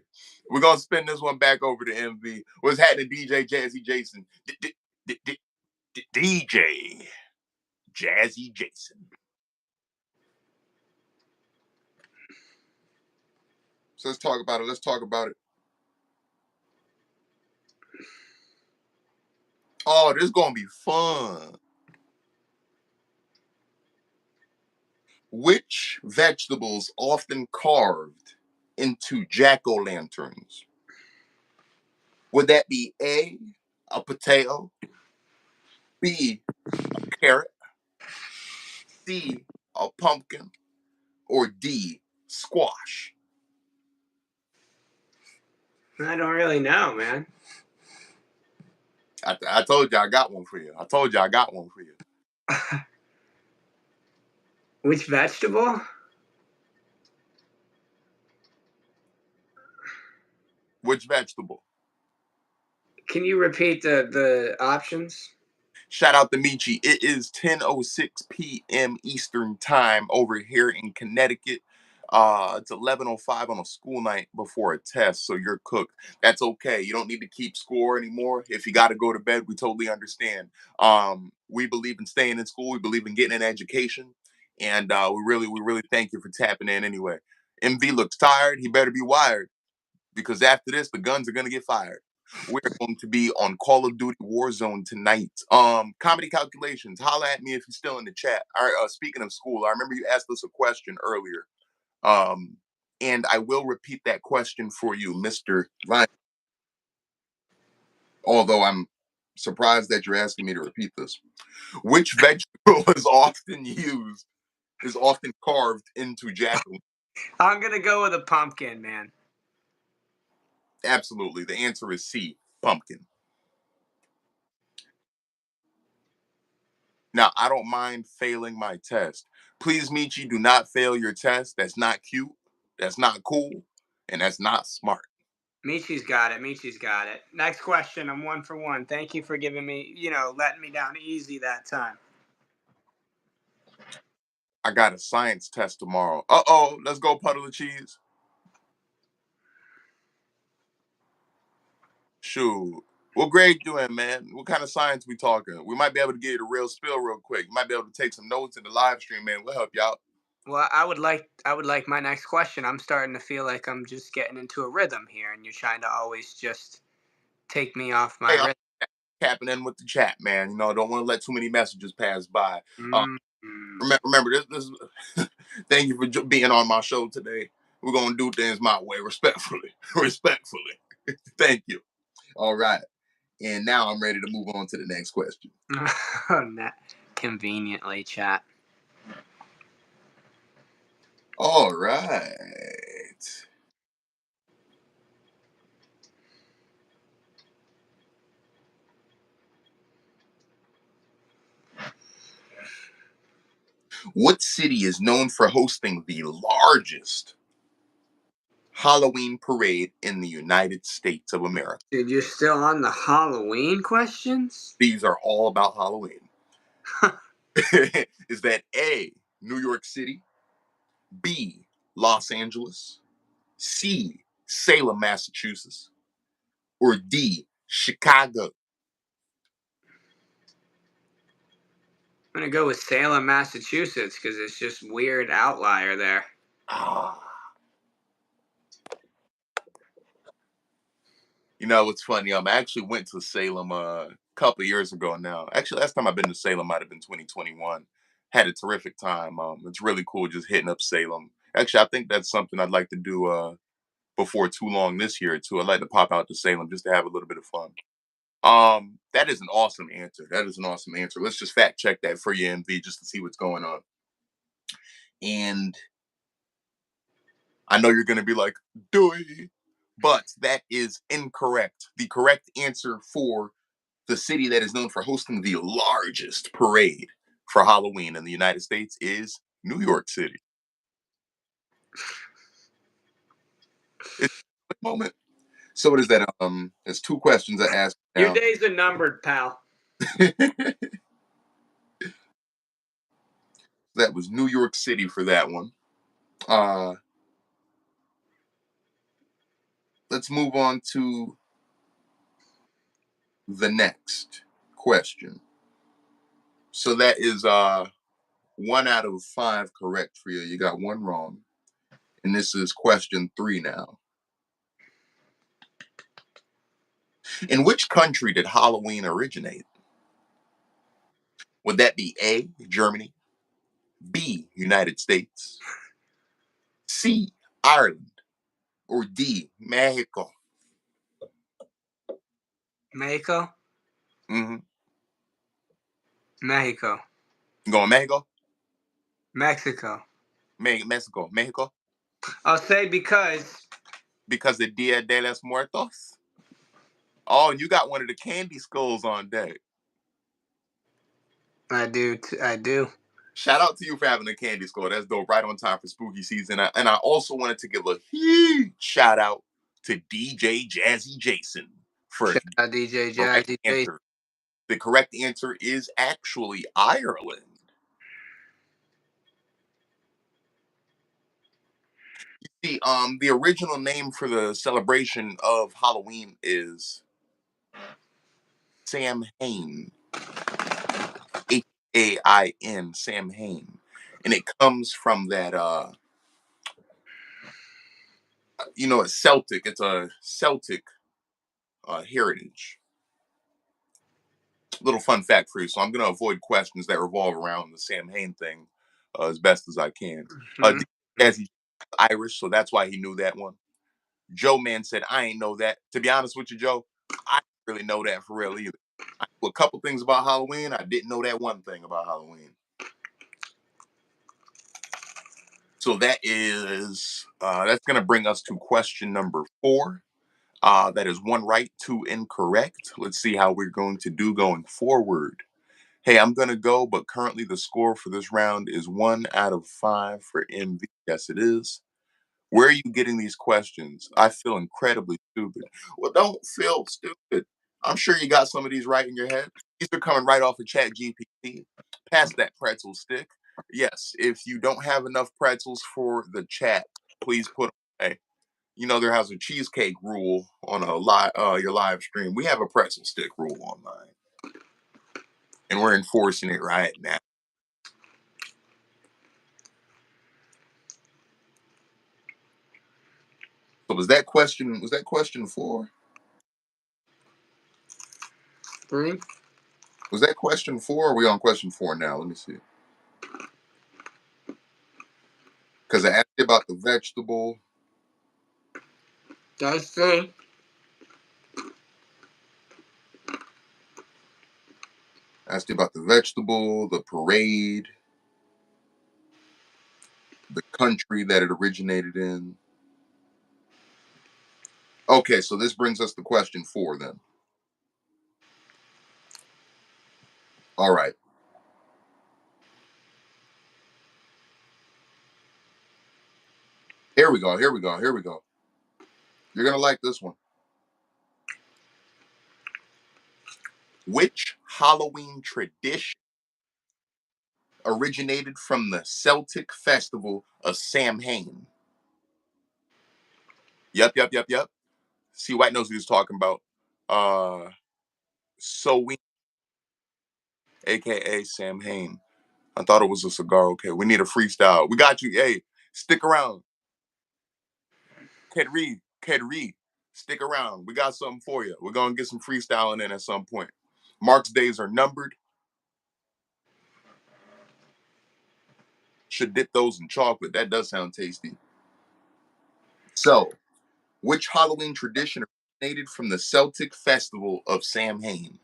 we're gonna spin this one back over to MV. What's happening, DJ Jazzy Jason? DJ Jazzy Jason. So let's talk about it. Let's talk about it. Oh, this is gonna be fun. Which vegetables often carved into jack-o'-lanterns? Would that be a potato, B, carrot, C, a pumpkin, or D, squash? I don't really know, man. I told you I got one for you. I told you I got one for you. Which vegetable? Which vegetable? Can you repeat the options? Shout out to Michi. It is 10:06 p.m. Eastern time over here in Connecticut. It's 11:05 on a school night before a test, so you're cooked. That's okay. You don't need to keep score anymore. If you got to go to bed, we totally understand. We believe in staying in school. We believe in getting an education, and we really thank you for tapping in anyway. MV looks tired. He better be wired because after this, the guns are gonna get fired. We're going to be on Call of Duty Warzone tonight. Comedy calculations. Holla at me if you're still in the chat. All right. Speaking of school, I remember you asked us a question earlier, um, and I will repeat that question for you, Mister Vine. Although I'm surprised that you're asking me to repeat this. Which vegetable is often carved into jack? I'm gonna go with a pumpkin, man. Absolutely. The answer is C, pumpkin. Now, I don't mind failing my test. Please, Michi, do not fail your test. That's not cute. That's not cool. And that's not smart. Michi's got it. Michi's got it. Next question. I'm 1 for 1. Thank you for giving me, letting me down easy that time. I got a science test tomorrow. Uh-oh, let's go puddle of cheese. Shoot. What grade you in, man? What kind of science we talking? We might be able to get you the real spill real quick. You might be able to take some notes in the live stream, man. We'll help you out. Well, I would like my next question. I'm starting to feel like I'm just getting into a rhythm here, and you're trying to always just take me off my Hey, I'm rhythm. tapping in with the chat, man. Don't want to let too many messages pass by. Uh, Mm. remember this thank you for being on my show today. We're gonna do things my way, respectfully. Respectfully. Thank you. All right. And now I'm ready to move on to the next question. Conveniently, chat. All right. What city is known for hosting the largest Halloween parade in the United States of America? Dude, you're still on the Halloween questions? These are all about Halloween. Is that A, New York City, B, Los Angeles, C, Salem, Massachusetts, or D, Chicago? I'm gonna go with Salem, Massachusetts, because it's just weird outlier there. Ah, what's funny? I actually went to Salem a couple years ago now. Actually, last time I've been to Salem might have been 2021. Had a terrific time. It's really cool just hitting up Salem. Actually, I think that's something I'd like to do before too long this year too. I'd like to pop out to Salem just to have a little bit of fun. That is an awesome answer. That is an awesome answer. Let's just fact check that for you, MV, just to see what's going on. And I know you're gonna be like, "Doy," but that is incorrect. The correct answer for the city that is known for hosting the largest parade for Halloween in the United States is New York City. It's a quick moment. So what is that? There's two questions I asked Your now. days are numbered, pal. That was New York City for that one. Uh, let's move on to the next question. So that is 1 out of 5 correct for you. You got one wrong. And this is question 3 now. In which country did Halloween originate? Would that be A, Germany, B, United States, C, Ireland, or D, Mexico? Mexico? Mm-hmm. Mexico. You going Mexico? Mexico. Mexico. Mexico? I'll say because Because the Dia de los Muertos? Oh, and you got one of the candy skulls on deck. I do. I do. Shout out to you for having a candy skull. That's dope. Right on time for spooky season. And I also wanted to give a huge shout out to DJ Jazzy Jason for Shout out DJ the correct Jazzy Jason. answer. The correct answer is actually Ireland. The original name for the celebration of Halloween is Samhain. Hain, Samhain. And it comes from that it's Celtic. It's a Celtic heritage. Little fun fact for you. So I'm going to avoid questions that revolve around the Samhain thing as best as I can. Mhm. As he's Irish, so that's why he knew that one. Joe Man said, I ain't know that. To be honest with you, Joe, I didn't really know that for real either. I knew a couple things about Halloween. I didn't know that one thing about Halloween. So that's going to bring us to question number 4. That is 1 right, 2 incorrect. Let's see how we're going to do going forward. Hey, I'm going to go, but currently the score for this round is 1 out of 5 for MV. Yes, it is. Where are you getting these questions? I feel incredibly stupid. Well, don't feel stupid. I'm sure you got some of these right in your head. These are coming right off of Chat GPT. Pass that pretzel stick. Yes, if you don't have enough pretzels for the chat, please put them away. There has a cheesecake rule on your live stream. We have a pretzel stick rule on mine, and we're enforcing it right now. So was that question 4? 3. Was that question 4? Or are we on question 4 now? Let me see. Because I asked you about the vegetable. That's 3. I asked you about the vegetable, the parade, the country that it originated in. Okay, so this brings us to question 4 then. All right. Here we go. Here we go. Here we go. You're going to like this one. Which Halloween tradition originated from the Celtic festival of Samhain? Yep. See, White knows what he's talking about. So we, aka Samhain. I thought it was a cigar. Okay, we need a freestyle. We got you. Hey, stick around. Ked Reed, stick around. We got something for you. We're gonna get some freestyling in at some point. Mark's days are numbered. Should dip those in chocolate. That does sound tasty. So Which Halloween tradition originated from the Celtic festival of Samhain?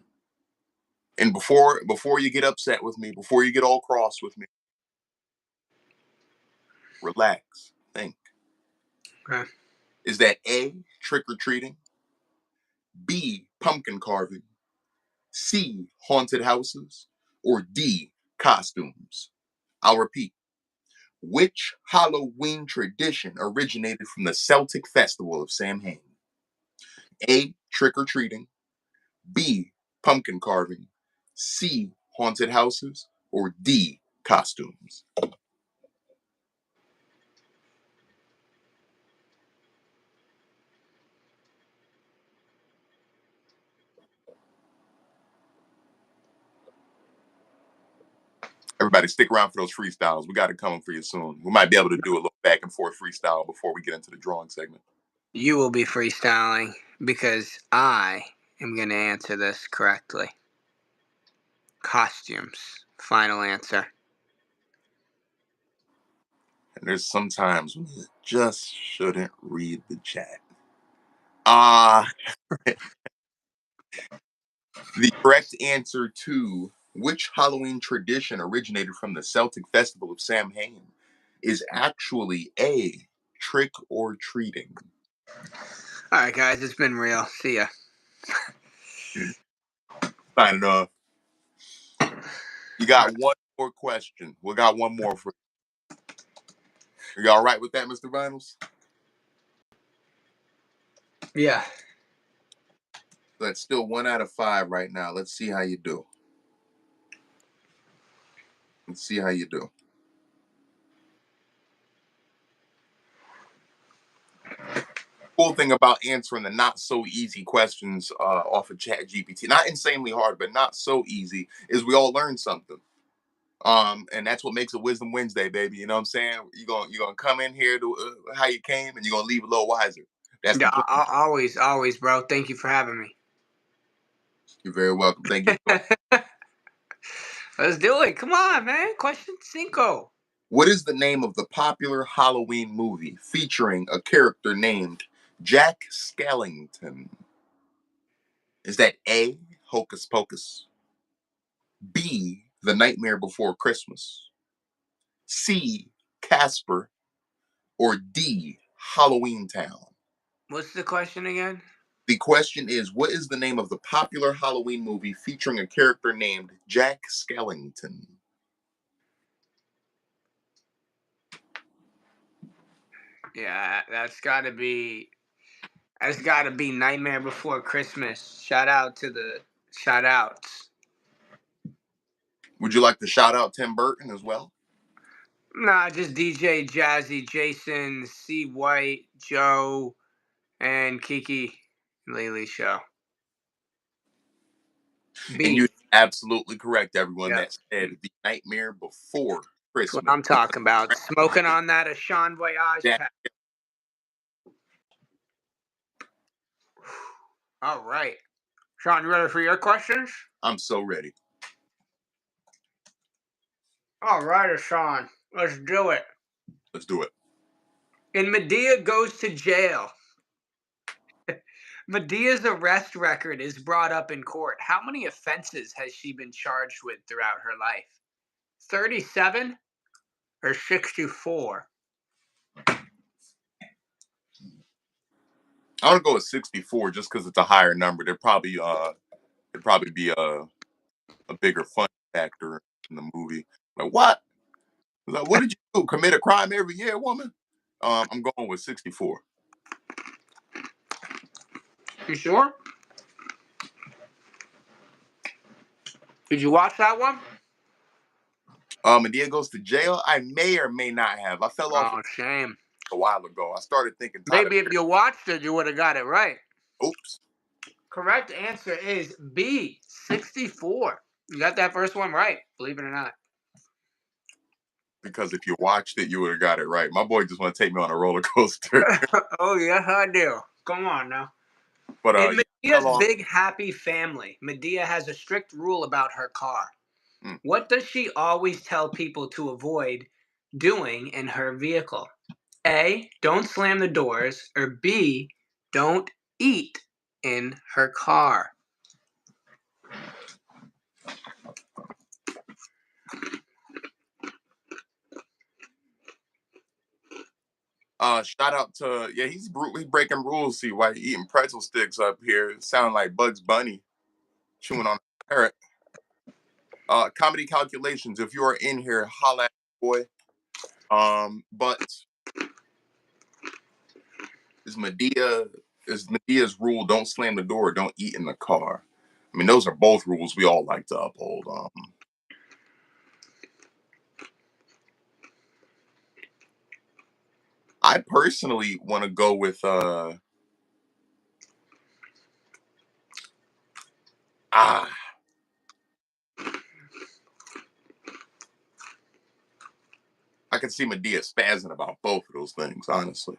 And before you get upset with me, before you get all cross with me, relax. Think. Okay. Is that A, trick or treating, B, pumpkin carving, C, haunted houses, or D, costumes? I'll repeat. Which Halloween tradition originated from the Celtic festival of Samhain? A, trick or treating, B, pumpkin carving, C, haunted houses, or D, costumes? Everybody, stick around for those freestyles. We got it coming for you soon. We might be able to do a little back and forth freestyle before we get into the drawing segment. You will be freestyling because I am going to answer this correctly. Costumes. Final answer. And there's sometimes when you just shouldn't read the chat. Ah, the correct answer to which Halloween tradition originated from the Celtic festival of Samhain is actually A, trick or treating. All right, guys, it's been real. See ya. Signing off. You got one more question. We got one more for you. You all right with that, Mr. Vinyls? Yeah. That's still 1 out of 5 right now. Let's see how you do. Let's see how you do. Cool thing about answering the not so easy questions off of Chat GPT, not insanely hard, but not so easy, is we all learn something. And that's what makes it Wisdom Wednesday, baby. You know what I'm saying? You're gonna come in here to how you came, and you're gonna leave a little wiser. That's the Yeah, plan. always, bro. Thank you for having me. You're very welcome. Thank you for Let's do it. Come on, man. Question cinco. What is the name of the popular Halloween movie featuring a character named Jack Skellington? Is that A, Hocus Pocus, B, The Nightmare Before Christmas, C, Casper, or D, Halloween Town? What's the question again? The question is, what is the name of the popular Halloween movie featuring a character named Jack Skellington? Yeah, that's gotta be Nightmare Before Christmas. Shout out to the shout outs. Would you like to shout out Tim Burton as well? Nah, just DJ Jazzy, Jason, C White, Joe, and Kiki Lily show. And B. you're absolutely correct, everyone Yep. that said The Nightmare Before That's what Christmas. I'm talking about. Smoking on that Ashan Voyage Jack, pack. All right. Sean, you ready for your questions? I'm so ready. All right, Sean. Let's do it. Let's do it. In Medea Goes to Jail, Medea's arrest record is brought up in court. How many offenses has she been charged with throughout her life? 37 or 64? I want to go with 64 just because it's a higher number. There'd probably be a bigger fun factor in the movie. Like what? Like, what did you do? Commit a crime every year, woman? I'm going with 64. You sure? Did you watch that one? Medea Goes to Jail. I may or may not have. I fell off Oh, shame. a while ago. I started thinking Tyler Maybe if Perry. you watched it, you would have got it right. Oops. Correct answer is B, 64. You got that first one right, believe it or not. Because if you watched it, you would have got it right. My boy just want to take me on a roller coaster. Oh, yes, I do. Come on now. But In yeah, I Medea's fell off. big happy family, Medea has a strict rule about her car. Mm. What does she always tell people to avoid doing in her vehicle? A, don't slam the doors, or B, don't eat in her car? Shout out to he's breaking rules. See why he eating pretzel sticks up here. Sound like Bugs Bunny chewing on a carrot. Comedy calculations. If you are in here, holla at your boy. But is Medea's rule? Don't slam the door. Don't eat in the car. I mean, those are both rules we all like to uphold. I personally want to go with ah. I can see Medea spazzing about both of those things, honestly.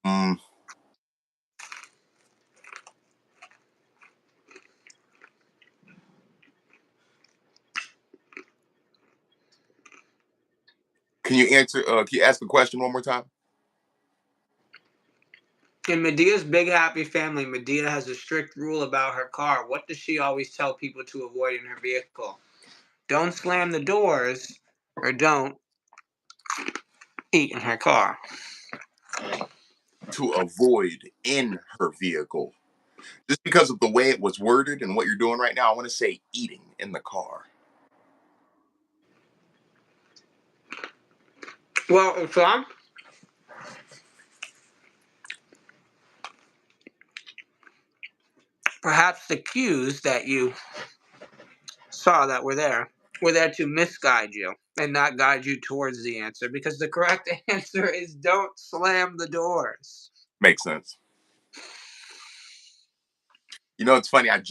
Mm, can you answer? Can you ask the question one more time? In Medea's Big Happy Family, Medea has a strict rule about her car. What does she always tell people to avoid in her vehicle? Don't slam the doors or don't eat in her car. To avoid in her vehicle. Just because of the way it was worded and what you're doing right now, I want to say eating in the car. Well, so I'm perhaps the cues that you saw that were there to misguide you and not guide you towards the answer, because the correct answer is don't slam the doors. Makes sense. You know, it's funny. I was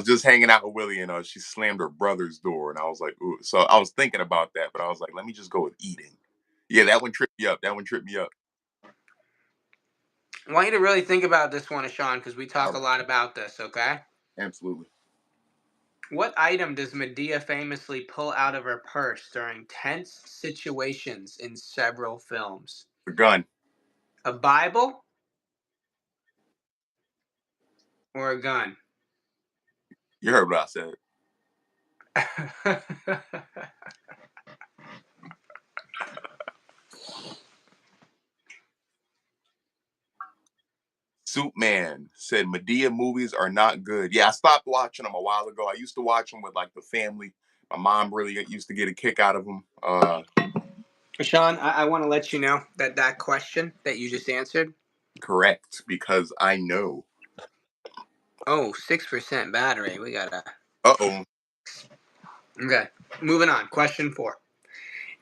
just hanging out with Willie and she slammed her brother's door and I was like, ooh. So I was thinking about that, but I was like, let me just go with eating. Yeah, that one tripped me up. That one tripped me up. I want you to really think about this one, Sean, because we All talk a right. lot about this, okay? Absolutely. What item does Medea famously pull out of her purse during tense situations in several films? The gun. A Bible or a gun? You heard what I said. Soup Man said Medea movies are not good. Yeah, I stopped watching them a while ago. I used to watch them with like the family. My mom really used to get a kick out of them. Sean, I want to let you know that that question that you just answered. Correct, because I know. Oh, 6% battery. We gotta. Uh-oh. Okay, moving on. Question 4.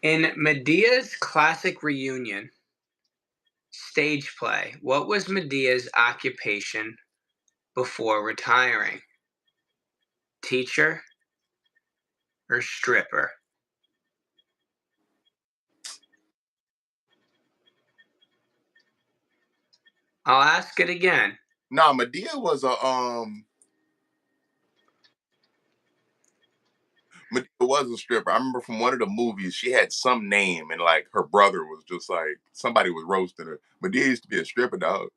In Medea's classic reunion stage play, what was Medea's occupation before retiring? Teacher or stripper? I'll ask it again. Nah, Medea was a stripper. I remember from one of the movies, she had some name, and like her brother was just like somebody was roasting her. Medea used to be a stripper, dog.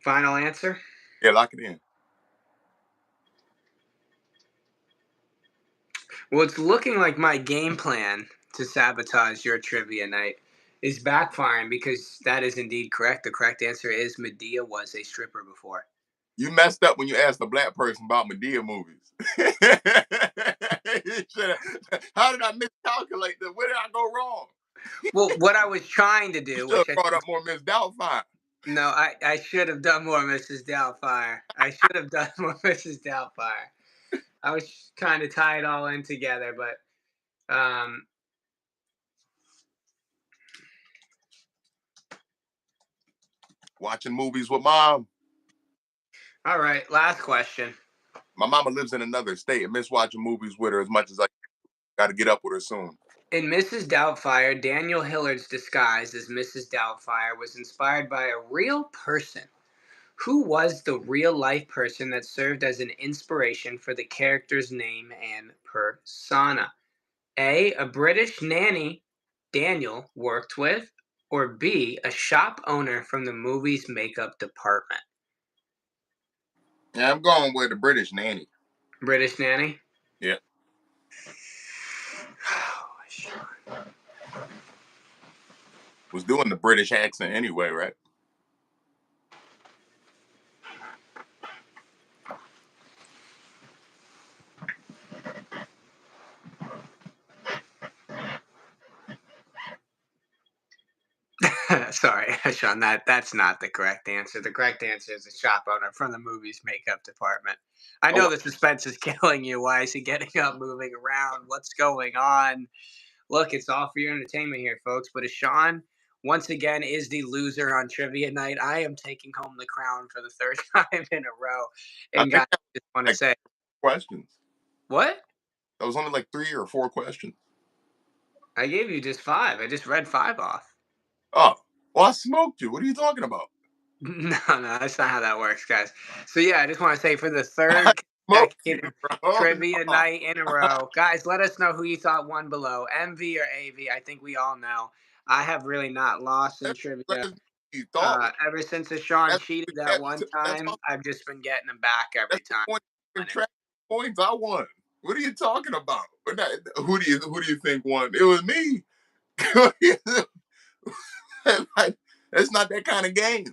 Final answer? Yeah, lock it in. Well, it's looking like my game plan to sabotage your trivia night is backfiring, because that is indeed correct. The correct answer is Medea was a stripper before. You messed up when you asked a black person about Medea movies. How did I miscalculate this? Where did I go wrong? Well, what I was trying to You do, should have which I brought think, up more Miss Doubtfire. no, I should have done more Mrs. Doubtfire. I should have done more Mrs. Doubtfire. I was trying to tie it all in together, but Watching movies with mom. all right, last question. My mama lives in another state. I miss watching movies with her as much as I got to get up with her soon. In Mrs. Doubtfire, Daniel Hillard's disguise as Mrs. Doubtfire was inspired by a real person. Who was the real life person that served as an inspiration for the character's name and persona? A British nanny Daniel worked with. or B, a shop owner from the movie's makeup department? Yeah, I'm going with the British nanny. British nanny? Yeah. Was doing the British accent anyway, right? Sorry, Sean, that's not the correct answer. The correct answer is a shop owner from the movie's makeup department. I Oh, know the suspense is killing you. Why is he getting up, moving around? What's going on? Look, it's all for your entertainment here, folks. But as Sean once again is the loser on trivia night, I am taking home the crown for the third time in a row. I And think guys, that I just want was to like say, questions. what? That was only like 3 or 4 questions. I gave you just five. I just read five off. Oh, well, I smoked you. What are you talking about? No, no, that's not how that works, guys. So yeah, I just want to say for the I third smoked you, consecutive bro. trivia No. night in a row, guys, let us know who you thought won below, MV or AV. I think we all know. I have really not lost in Let trivia. us know what you thought. Ever since the Sean That's cheated that one that's time, fine. I've just been getting them back every That's the time. point. Winning. Track points. I won. What are you talking about? Who do you think won? It was me. Like, that's not that kind of game.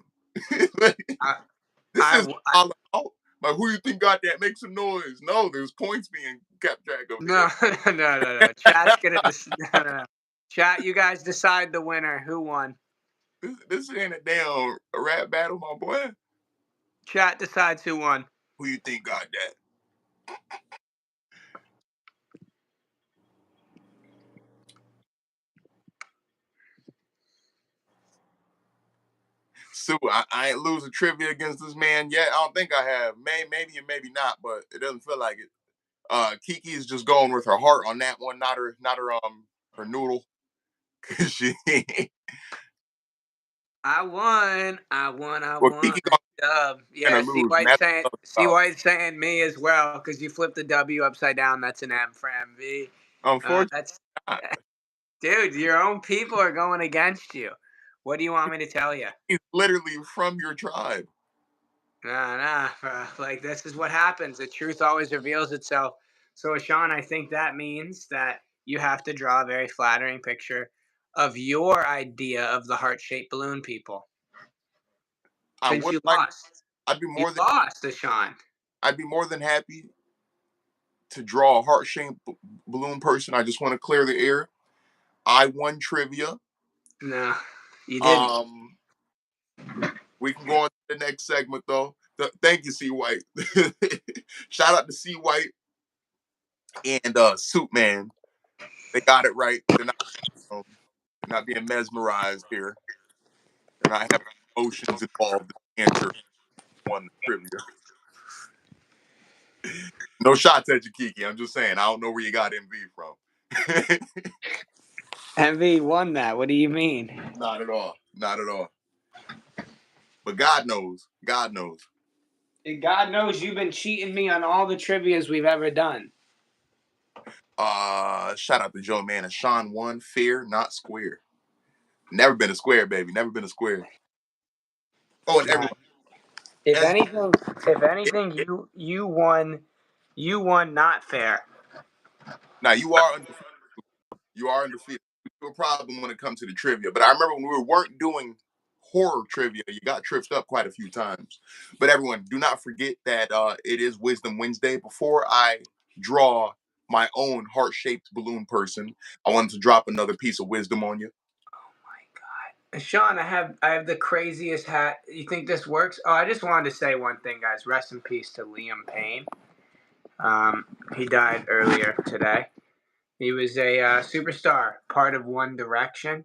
I, This is I all about. Like, who you think got that? Make some noise. No, there's points being kept track of no, here. no, no, no. Chat's gonna no, no, no. Chat. You guys decide the winner. Who won? This ain't a damn rap battle, my boy. Chat decides who won. Who you think got that? Sue, I ain't losing trivia against this man yet. I don't think I have. Maybe and maybe not, but it doesn't feel like it. Kiki is just going with her heart on that one, not her noodle. Cause she I won. I won. I well won. Kiki Yeah. gonna See lose, why and it's that's saying. what it's See about. why it's saying me as well because you flipped the W upside down. That's an M for MV. Unfortunately, That's not. dude. Your own people are going against you. What do you want me to tell you? He's literally from your tribe. Nah, nah. Like this is what happens. The truth always reveals itself. So, Sean, I think that means that you have to draw a very flattering picture of your idea of the heart-shaped balloon people. I Since would you like. lost, I'd be you more than. lost, Sean. I'd be more than happy to draw a heart-shaped balloon person. I just want to clear the air. I won trivia. No, you didn't. Um, we can go on to the next segment though. Thank you, C White. Shout out to C White and Soup Man. They got it right. They're not being mesmerized here. They're not having emotions involved in the answer. Won the trivia. No shots at you, Kiki. I'm just saying. I don't know where you got MV from. MV won that. What do you mean? Not at all. Not at all. But God knows. God knows. And God knows you've been cheating me on all the trivias we've ever done. Shout out to Joe Man and Sean won fair, not square. Never been a square, baby. Never been a square. Oh, and Nah. everyone, If as anything, if it, anything, it, you won. You won not fair. now you are undefeated. You are undefeated. You have a problem when it comes to the trivia. But I remember when we weren't doing horror trivia, you got tripped up quite a few times. But everyone, do not forget that it is Wisdom Wednesday. Before I draw my own heart-shaped balloon person, I wanted to drop another piece of wisdom on you. Sean, I have the craziest hat. You think this works? Oh, I just wanted to say one thing, guys. Rest in peace to Liam Payne. He died earlier today. He was a superstar, part of One Direction.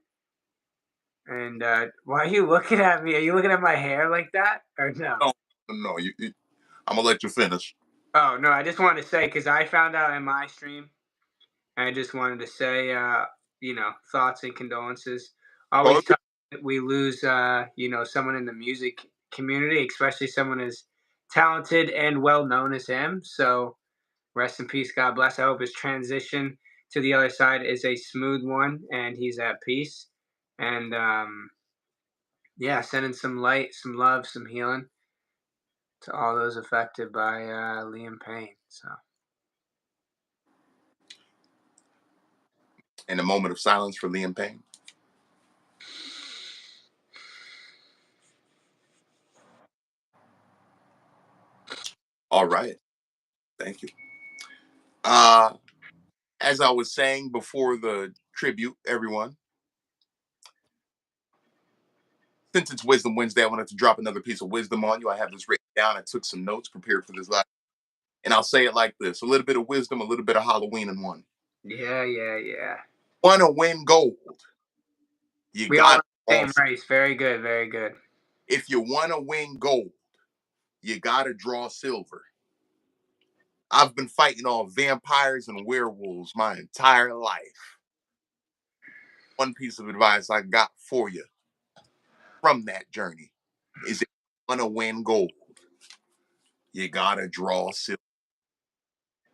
And why are you looking at me? Are you looking at my hair like that, or no? No, no, I'm gonna let you finish. Oh no, I just wanted to say because I found out in my stream. I just wanted to say, thoughts and condolences. Oh, Always tough that we lose, someone in the music community, especially someone as talented and well known as him. So rest in peace. God bless. I hope his transition to the other side is a smooth one and he's at peace. And yeah, sending some light, some love, some healing to all those affected by Liam Payne. So And a moment of silence for Liam Payne. All right. Thank you. Uh, as I was saying before the tribute, everyone, since it's Wisdom Wednesday, I wanted to drop another piece of wisdom on you. I have this written down. I took some notes prepared for this live. And I'll say it like this: a little bit of wisdom, a little bit of Halloween in one. yeah, yeah, yeah. Want to win gold? You We all in got the to same race. Very good, very good. If you want to win gold, you got to draw silver. I've been fighting all vampires and werewolves my entire life. One piece of advice I got for you from that journey is if you want to win gold, you got to draw silver.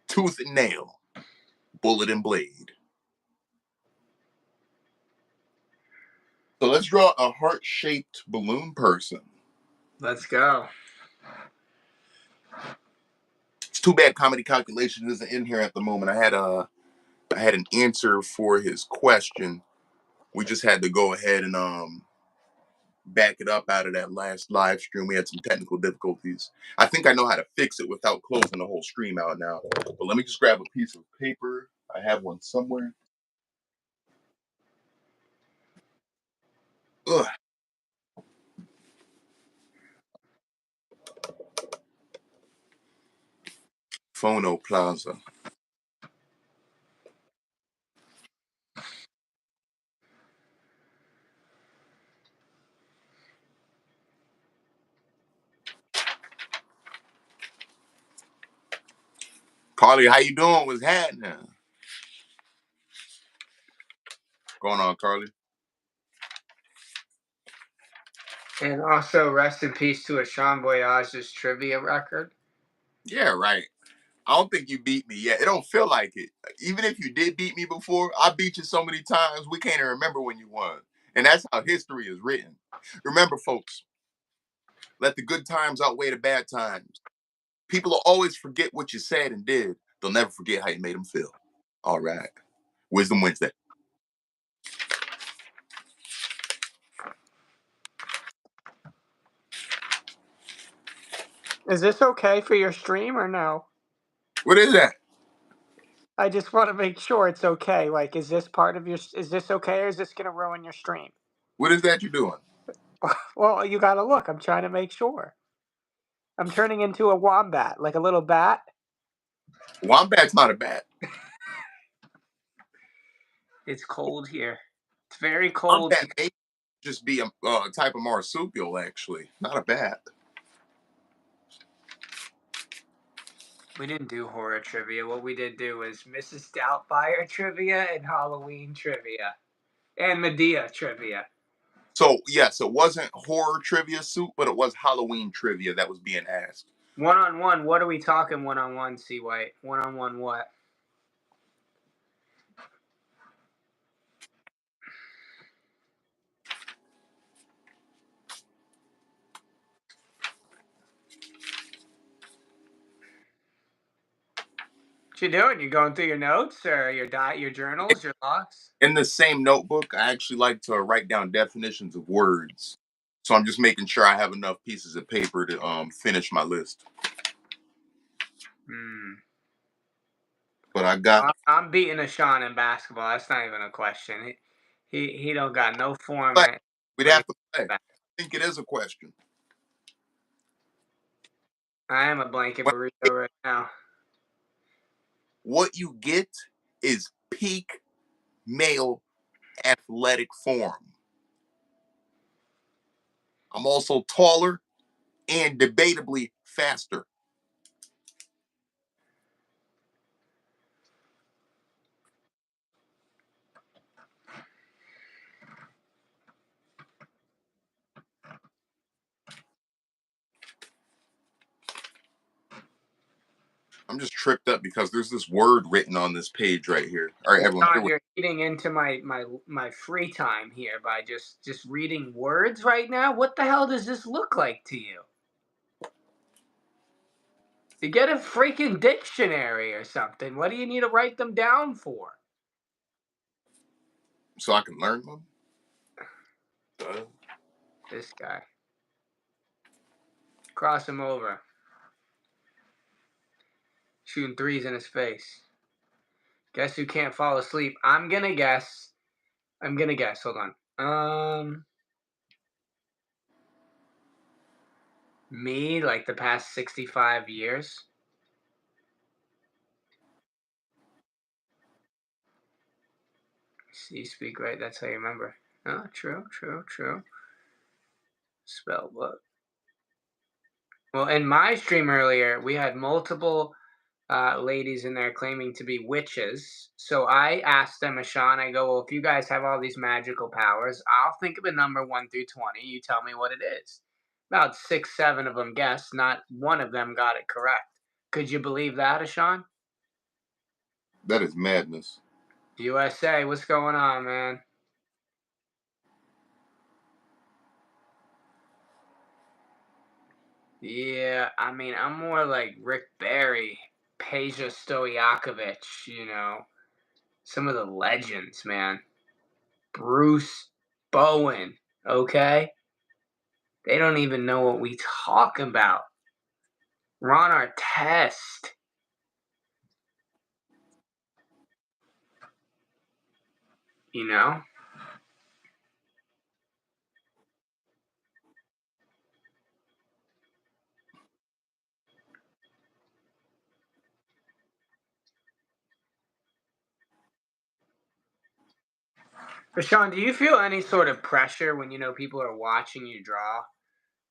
Tooth and nail, bullet and blade. So let's draw a heart-shaped balloon person. Let's go. It's too bad comedy calculation isn't in here at the moment. I had an answer for his question. We just had to go ahead and back it up out of that last live stream. We had some technical difficulties. I think I know how to fix it without closing the whole stream out now. But let me just grab a piece of paper. I have one somewhere. Ugh. Phono Plaza. Carly, how you doing? What's happening? Going on, Carly? And also, rest in peace to a Sean Voyage's trivia record. Yeah, right. I don't think you beat me yet. It don't feel like it. Even if you did beat me before, I beat you so many times we can't even remember when you won. And that's how history is written. Remember, folks, let the good times outweigh the bad times. People will always forget what you said and did. They'll never forget how you made them feel. All right. Wisdom Wednesday. Is this okay for your stream or no? What is that? I just want to make sure it's okay. Like, is this part of your? Is this okay, or is this gonna ruin your stream? What is that you're doing? Well, you gotta look. I'm trying to make sure. I'm turning into a wombat, like a little bat. Wombat's not a bat. It's cold here. It's very cold. Wombat may just be a type of marsupial, actually. Not a bat. We didn't do horror trivia. What we did do was Mrs. Doubtfire trivia and Halloween trivia and Medea trivia. So, yes, it wasn't horror trivia soup, but it was Halloween trivia that was being asked. One on one. What are we talking one on one, C White? One on one what? What you doing? You going through your notes or your journals, your logs? In the same notebook, I actually like to write down definitions of words. So I'm just making sure I have enough pieces of paper to finish my list. Hmm. But I got I'm beating a Sean in basketball. That's not even a question. He don't got no form. play. We'd When he have to play. I think it is a question. I am a blanket What burrito right now. what you get is peak male athletic form. I'm also taller and debatably faster. I'm just tripped up because there's this word written on this page right here. All right, Well, everyone. Sean, you're eating into my free time here by just reading words right now. What the hell does this look like to you? You get a freaking dictionary or something. What do you need to write them down for? So I can learn them. This guy. Cross him over. Shooting threes in his face. Guess who can't fall asleep? I'm gonna guess. Hold on. Me, like the past 65 years. See, speak right. That's how you remember. Oh, true. Spell book. Well, in my stream earlier, we had multiple ladies in there claiming to be witches. So I asked them, Ashawn, I go, well, if you guys have all these magical powers, I'll think of a number 1 through 20. You tell me what it is. About 6, 7 of them guessed. Not one of them got it correct. Could you believe that, Ashawn? That is madness. USA, what's going on, man? Yeah, I mean, I'm more like Rick Barry, Peja Stojakovic, some of the legends, man. Bruce Bowen, okay? They don't even know what we talk about. Ron Artest. You know? But Sean, do you feel any sort of pressure when people are watching you draw?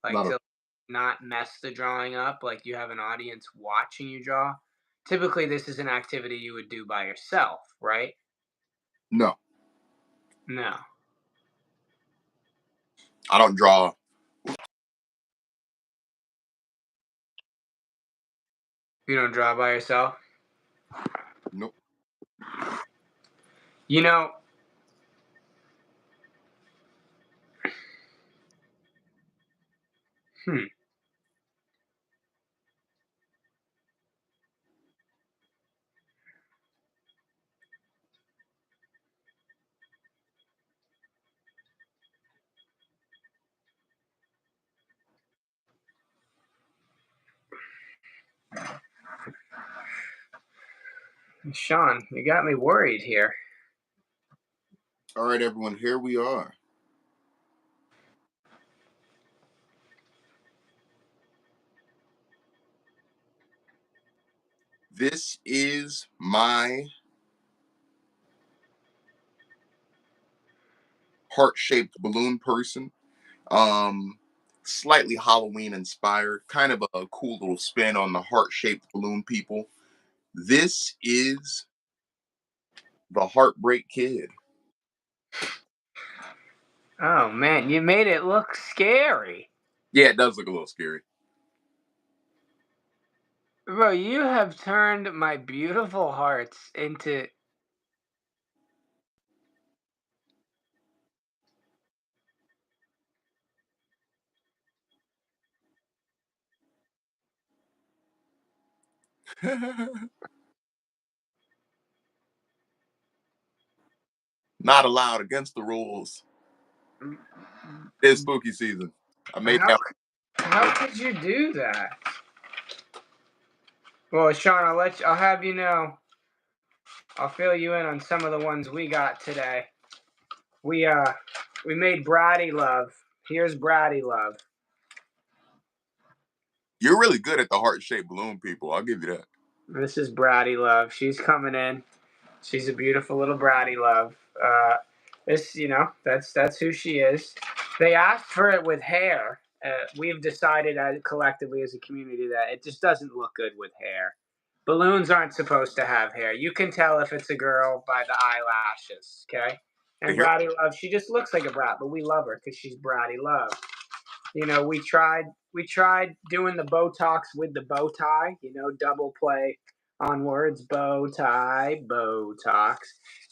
Like Not a to not mess the drawing up, like you have an audience watching you draw? Typically this is an activity you would do by yourself, right? no. No. I don't draw. You don't draw by yourself? Nope. You know, hmm. Sean, you got me worried here. All right, everyone. Here we are. This is my heart-shaped balloon person. Slightly Halloween inspired, kind of a cool little spin on the heart-shaped balloon people. This is the Heartbreak Kid. Oh man, you made it look scary. Yeah, it does look a little scary. Bro, you have turned my beautiful hearts into Not allowed, against the rules. It's spooky season. I made how that. how could you do that? Well, Sean, I'll have you know. I'll fill you in on some of the ones we got today. We made Bratty Love. Here's Bratty Love. You're really good at the heart-shaped balloon people. I'll give you that. This is Bratty Love. She's coming in. She's a beautiful little Bratty Love. That's who she is. They asked for it with hair. We've decided collectively as a community that it just doesn't look good with hair. Balloons aren't supposed to have hair. You can tell if it's a girl by the eyelashes, okay? And And here, Bratty Love, she just looks like a brat, but we love her because she's Bratty Love. we tried doing the Botox with the bow tie. Double play on words, bow tie, Botox.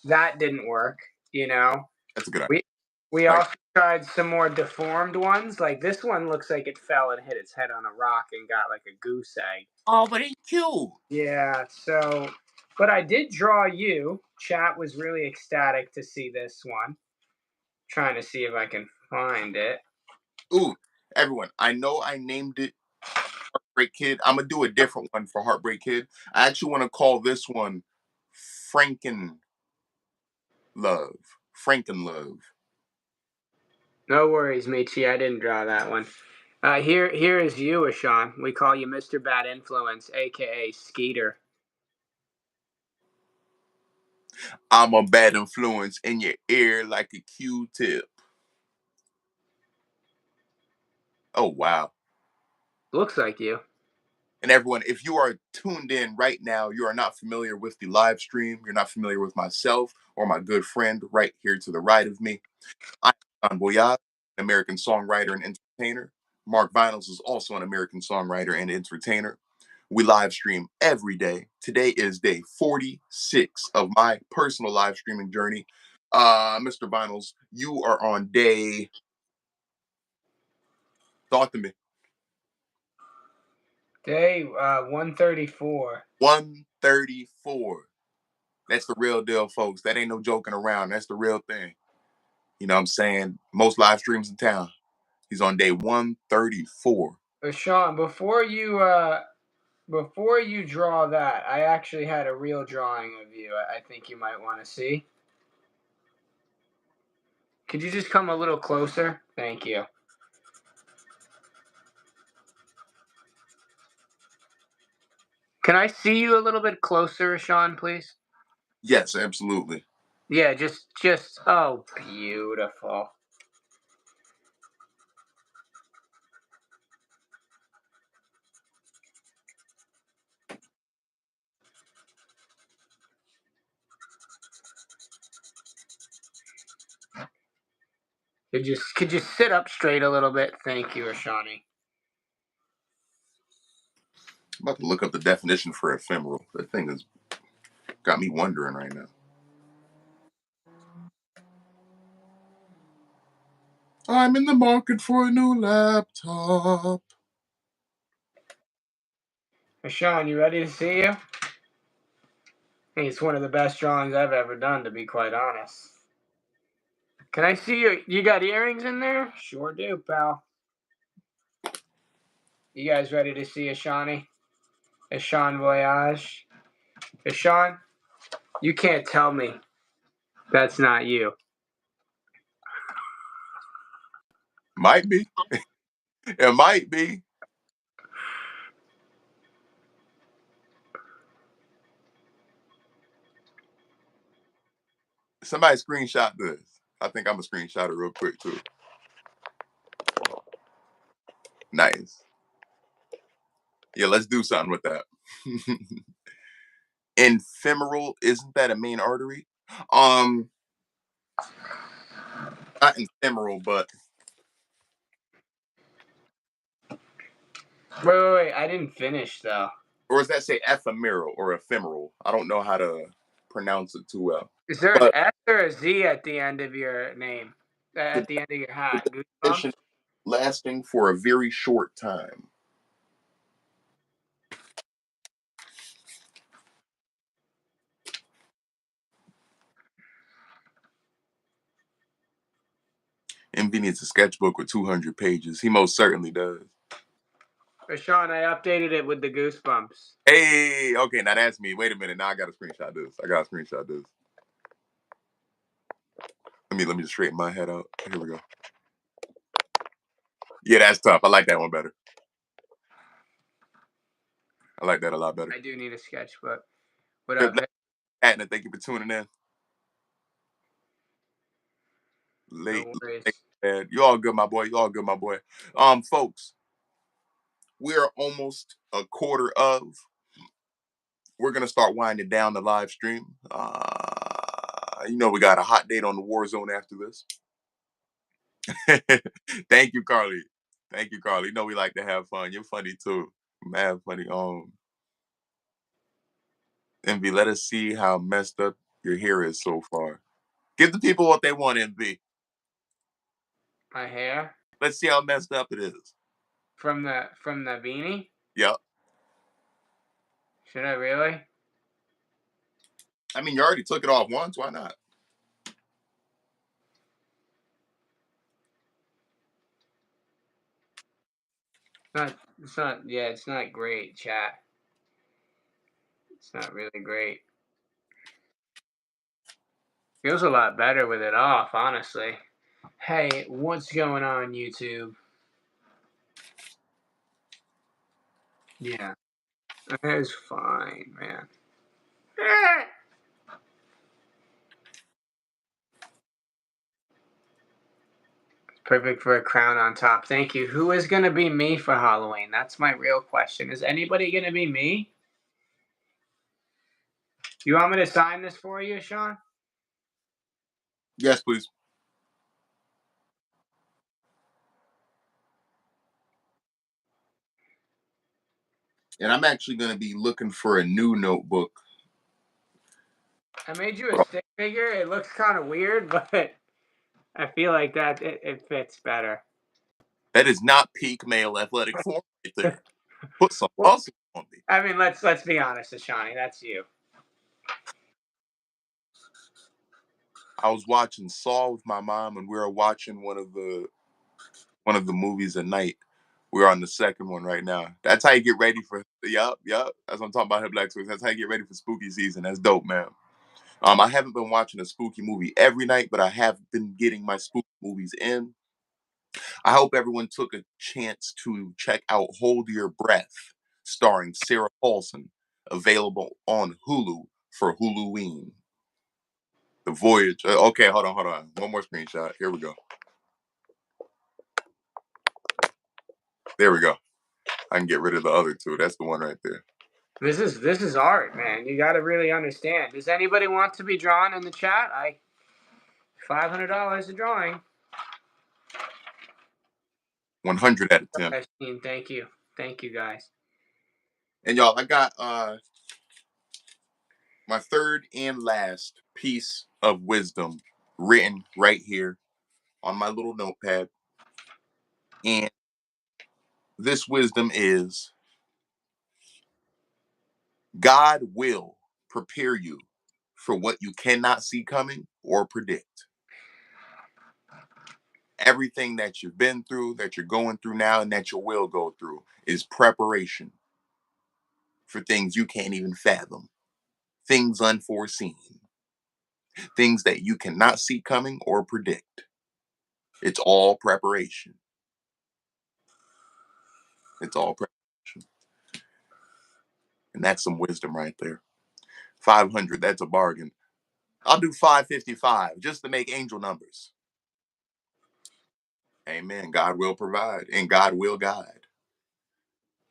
That didn't work. You know, That's a good idea. we we Like, also tried some more deformed ones. Like this one looks like it fell and hit its head on a rock and got like a goose egg. oh, but it's cute. Yeah. But I did draw you. Chat was really ecstatic to see this one. Trying to see if I can find it. Ooh, everyone, I know I named it Heartbreak Kid. I'm gonna do a different one for Heartbreak Kid. I actually want to call this one Franken Love. Franken Love. No worries, Michi. I didn't draw that one. Here is you, Ashan. We call you Mr. Bad Influence, aka Skeeter. I'm a bad influence in your ear like a Q-tip. Oh wow. Looks like you. And everyone, if you are tuned in right now, you are not familiar with the live stream, you're not familiar with myself or my good friend right here to the right of me. I'm John Boyard, an American songwriter and entertainer. Marc Vinyls is also an American songwriter and entertainer. We live stream every day. Today is day 46 of my personal live streaming journey. Mr. Vinyls, you are on day. Talk to me. Day 134. 134. That's the real deal, folks. That ain't no joking around. That's the real thing. You know what I'm saying? Most live streams in town. He's on day 134. Ashan, before you draw that, I actually had a real drawing of you. I think you might want to see. Could you just come a little closer? Thank you. Can I see you a little bit closer, Ashan, please? Yes, absolutely. Yeah, oh, beautiful. Could you sit up straight a little bit? Thank you, Ashani. I'm about to look up the definition for ephemeral. That thing has got me wondering right now. I'm in the market for a new laptop. Ashan, you ready to see you? I think it's one of the best drawings I've ever done, to be quite honest. Can I see you got earrings in there? Sure do, pal. You guys ready to see Ashani? Ashan Voyage? Ashan, you can't tell me that's not you. Might be. It might be. Somebody screenshot this. I think I'm a screenshot it real quick too. Nice. Yeah, let's do something with that. Ephemeral, isn't that a main artery? Not ephemeral, but Wait. I didn't finish, though. or does that say ephemeral or ephemeral? I don't know how to pronounce it too well. Is there an But S or a Z at the end of your name? At the end of your the hat? definition Goosebumps? lasting for a very short time. MV needs a sketchbook with 200 pages. He most certainly does. Rashawn, I updated it with the goosebumps. Hey, okay, now that's me. Wait a minute. Now I gotta screenshot this. Let me just straighten my head out. Here we go. Yeah, that's tough. I like that one better. I like that a lot better. I do need a sketchbook. What Good up? Atna, thank you for tuning in. No worries. Late. You all good, my boy. You all good, my boy. Folks, we are almost a quarter of. We're gonna start winding down the live stream. We got a hot date on the war zone after this. Thank you, Carly. Thank you, Carly. You know we like to have fun. You're funny too. Mad funny. Envy, let us see how messed up your hair is so far. Give the people what they want, Envy. My hair Let's see how messed up it is. from the beanie. Yep. Should I really? I mean, you already took it off once. Why not? It's not. Yeah, it's not great, chat. It's not really great. Feels a lot better with it off, honestly. Hey, what's going on, YouTube? Yeah, it's fine, man. Perfect for a crown on top. Thank you. Who is going to be me for Halloween? That's my real question. Is anybody going to be me? You want me to sign this for you, Sean? Yes, please. And I'm actually going to be looking for a new notebook. I made you a stick figure. It looks kind of weird, but I feel like that it fits better. That is not peak male athletic form right there. Put some Well, muscle on me. I mean, let's be honest, Ashani. That's you. I was watching Saw with my mom, and we were watching one of the movies at night. We're on the second one right now. That's how you get ready for. Yup. That's what I'm talking about. Here, Black Swiss. That's how you get ready for spooky season. That's dope, man. I haven't been watching a spooky movie every night, but I have been getting my spooky movies in. I hope everyone took a chance to check out Hold Your Breath, starring Sarah Paulson, available on Hulu for Huluween. The Voyage. Okay, hold on. One more screenshot. Here we go. There we go. I can get rid of the other two. That's the one right there. This is art, man. You got to really understand. Does anybody want to be drawn in the chat? $500 a drawing. 100 out of 10. Thank you, guys. And y'all, I got my third and last piece of wisdom written right here on my little notepad. And this wisdom is God will prepare you for what you cannot see coming or predict. Everything that you've been through, that you're going through now, and that you will go through is preparation for things you can't even fathom, things unforeseen, things that you cannot see coming or predict. It's all preparation. It's all preparation. And that's some wisdom right there. 500, that's a bargain. I'll do 555 just to make angel numbers. Amen. God will provide and God will guide.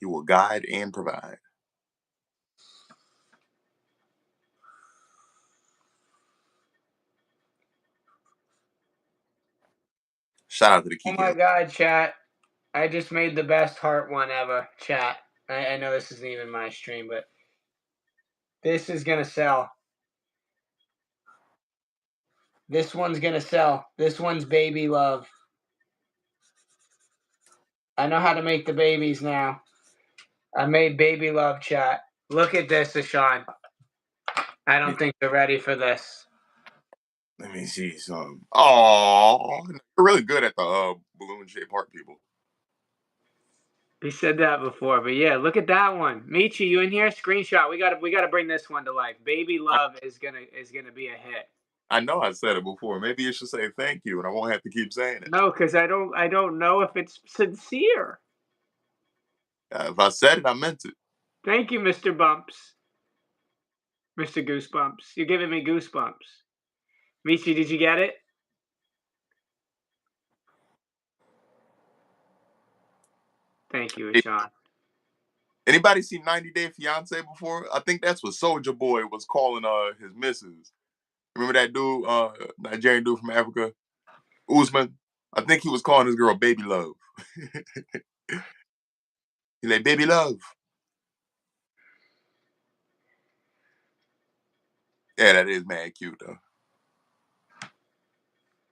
He will guide and provide. Shout out to the Oh Kiki. my God, chat. I just made the best heart one ever, chat. I know this isn't even my stream, but this is going to sell. This one's going to sell. This one's Baby Love. I know how to make the babies now. I made Baby Love, chat. Look at this, Ashawn. I don't think they're ready for this. Let me see some. Oh, you're really good at the balloon shaped heart, people. We said that before, but yeah, look at that one. Michi, you in here? Screenshot. We gotta bring this one to life. Baby Love is gonna be a hit. I know I said it before. Maybe you should say thank you, and I won't have to keep saying it. No, because I don't know if it's sincere. If I said it, I meant it. Thank you, Mr. Bumps. Mr. Goosebumps. You're giving me goosebumps. Michi, did you get it? Thank you, Sean. Anybody see 90 Day Fiance before? I think that's what Soldier Boy was calling his missus. Remember that dude, Nigerian dude from Africa, Usman? I think he was calling his girl Baby Love. He's like, baby love. Yeah, that is mad cute though.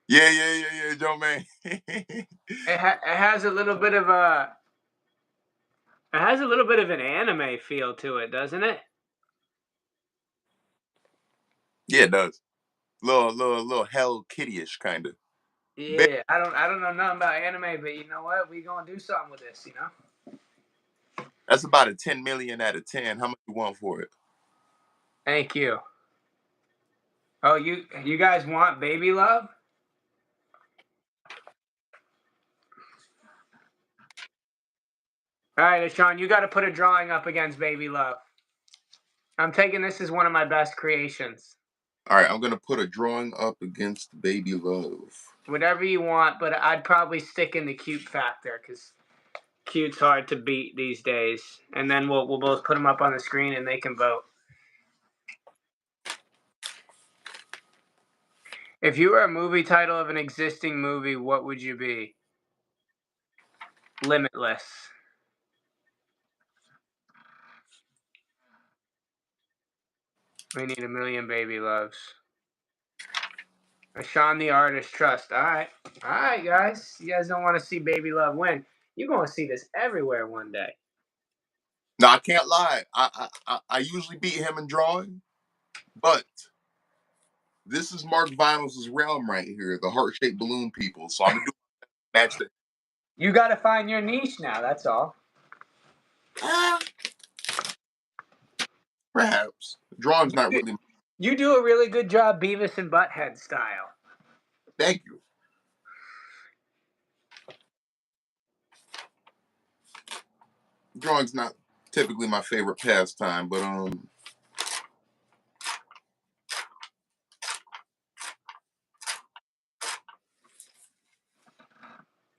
Yeah, Joe man. It has a little bit of a. It has a little bit of an anime feel to it, doesn't it? Yeah, it does. Little Hello Kitty-ish kind of. Yeah, I don't know nothing about anime, but you know what? We gonna do something with this, you know. That's about a 10 million out of 10. How much you want for it? Thank you. Oh, you guys want baby love? All right, Sean, you got to put a drawing up against baby love. I'm taking this as one of my best creations. All right, I'm gonna put a drawing up against baby love. Whatever you want, but I'd probably stick in the cute factor because cute's hard to beat these days. And then we'll both put them up on the screen and they can vote. If you were a movie title of an existing movie, what would you be? Limitless. We need a million baby loves. A Sean the Artist Trust. All right, guys. You guys don't want to see baby love win. You're going to see this everywhere one day. No, I can't lie. I usually beat him in drawing, but this is Mark Vinyls' realm right here, the heart-shaped balloon people. So I'm gonna do match that. You got to find your niche now. That's all. Perhaps drawing's not really. You do a really good job, Beavis and Butthead style. Thank you. Drawing's not typically my favorite pastime, but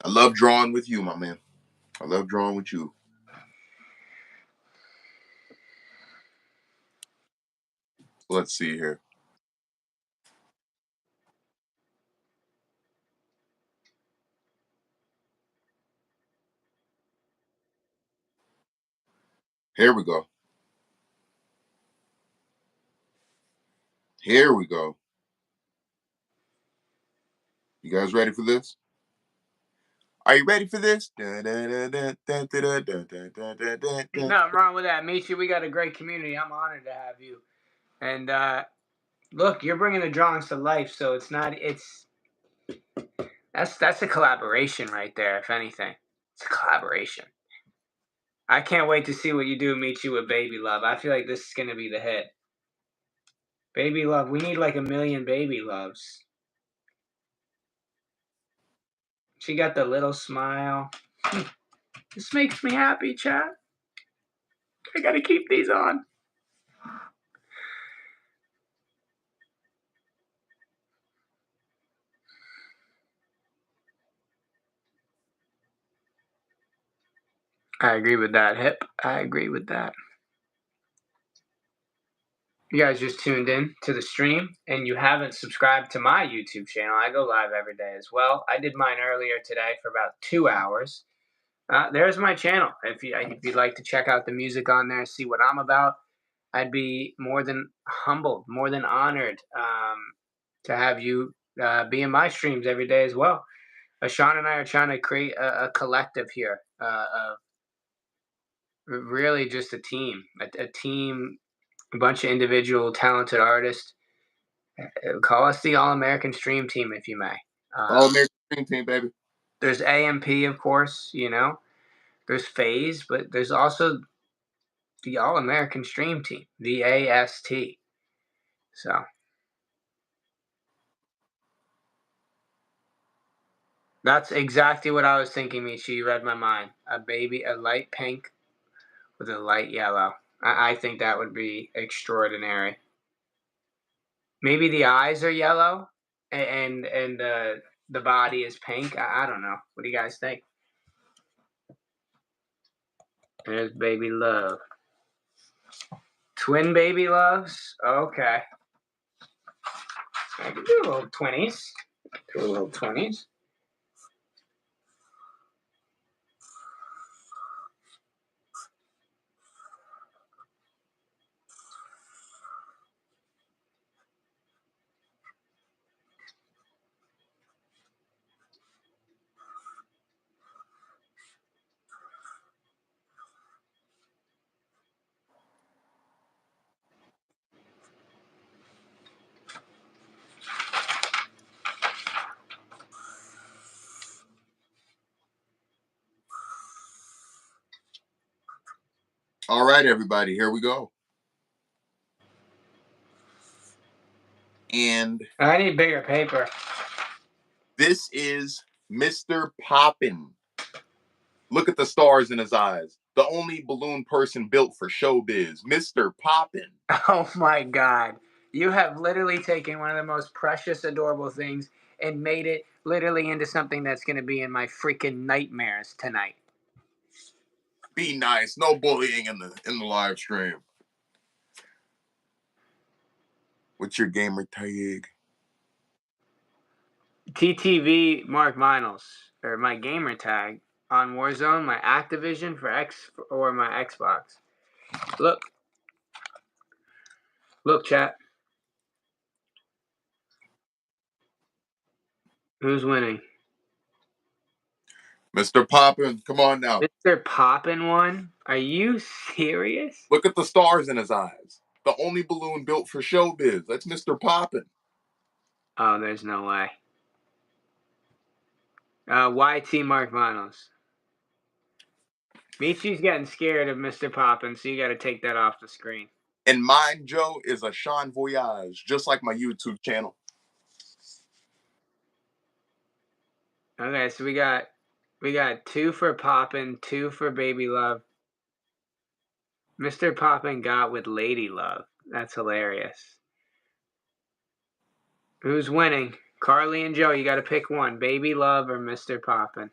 I love drawing with you, my man. I love drawing with you. Let's see here. Here we go. Here we go. You guys ready for this? Are you ready for this? Nothing wrong with that, Michi. We got a great community. I'm honored to have you. And look, you're bringing the drawings to life, so it's not. That's a collaboration right there. If anything, it's a collaboration. I can't wait to see what you do, Michi, with Baby Love. I feel like this is gonna be the hit. Baby Love. We need like a million Baby Loves. She got the little smile. This makes me happy, chat. I gotta keep these on. I agree with that, Hip. I agree with that. You guys just tuned in to the stream and you haven't subscribed to my YouTube channel. I go live every day as well. I did mine earlier today for about 2 hours. There's my channel. If you'd like to check out the music on there, see what I'm about, I'd be more than humbled, more than honored to have you be in my streams every day as well. Sean and I are trying to create a collective here of really just a team, a team, a bunch of individual talented artists. Call us the All American Stream Team, if you may. All American Dream Team, baby. There's AMP, of course, There's Phase, but there's also the All American Stream Team, the AST. So that's exactly what I was thinking, Michi. You read my mind. A light pink with a light yellow. I think that would be extraordinary. Maybe the eyes are yellow and the body is pink. I don't know. What do you guys think? There's baby love. Twin baby loves? Okay. I can do a little 20s. Do a little 20s. All right, everybody, here we go. And I need bigger paper. this is Mr. Poppin. Look at the stars in his eyes. The only balloon person built for showbiz, Mr. Poppin. Oh my God. You have literally taken one of the most precious, adorable things and made it literally into something that's going to be in my freaking nightmares tonight. Be nice. No bullying in the live stream. What's your gamer tag? TTV Mark Vinyls, or my gamer tag on Warzone, my Activision for X or my Xbox. Look. Look, chat. Who's winning? Mr. Poppin, come on now. Mr. Poppin' one? Are you serious? Look at the stars in his eyes. The only balloon built for showbiz. That's Mr. Poppin. Oh, there's no way. YT Mark Vinyls. Michi's getting scared of Mr. Poppin', so you got to take that off the screen. And mine, Joe, is a Sean Voyage, just like my YouTube channel. Okay, so we got 2 for Poppin', 2 for Baby Love. Mr. Poppin' got with Lady Love. That's hilarious. Who's winning? Carly and Joe, you got to pick one. Baby Love or Mr. Poppin'.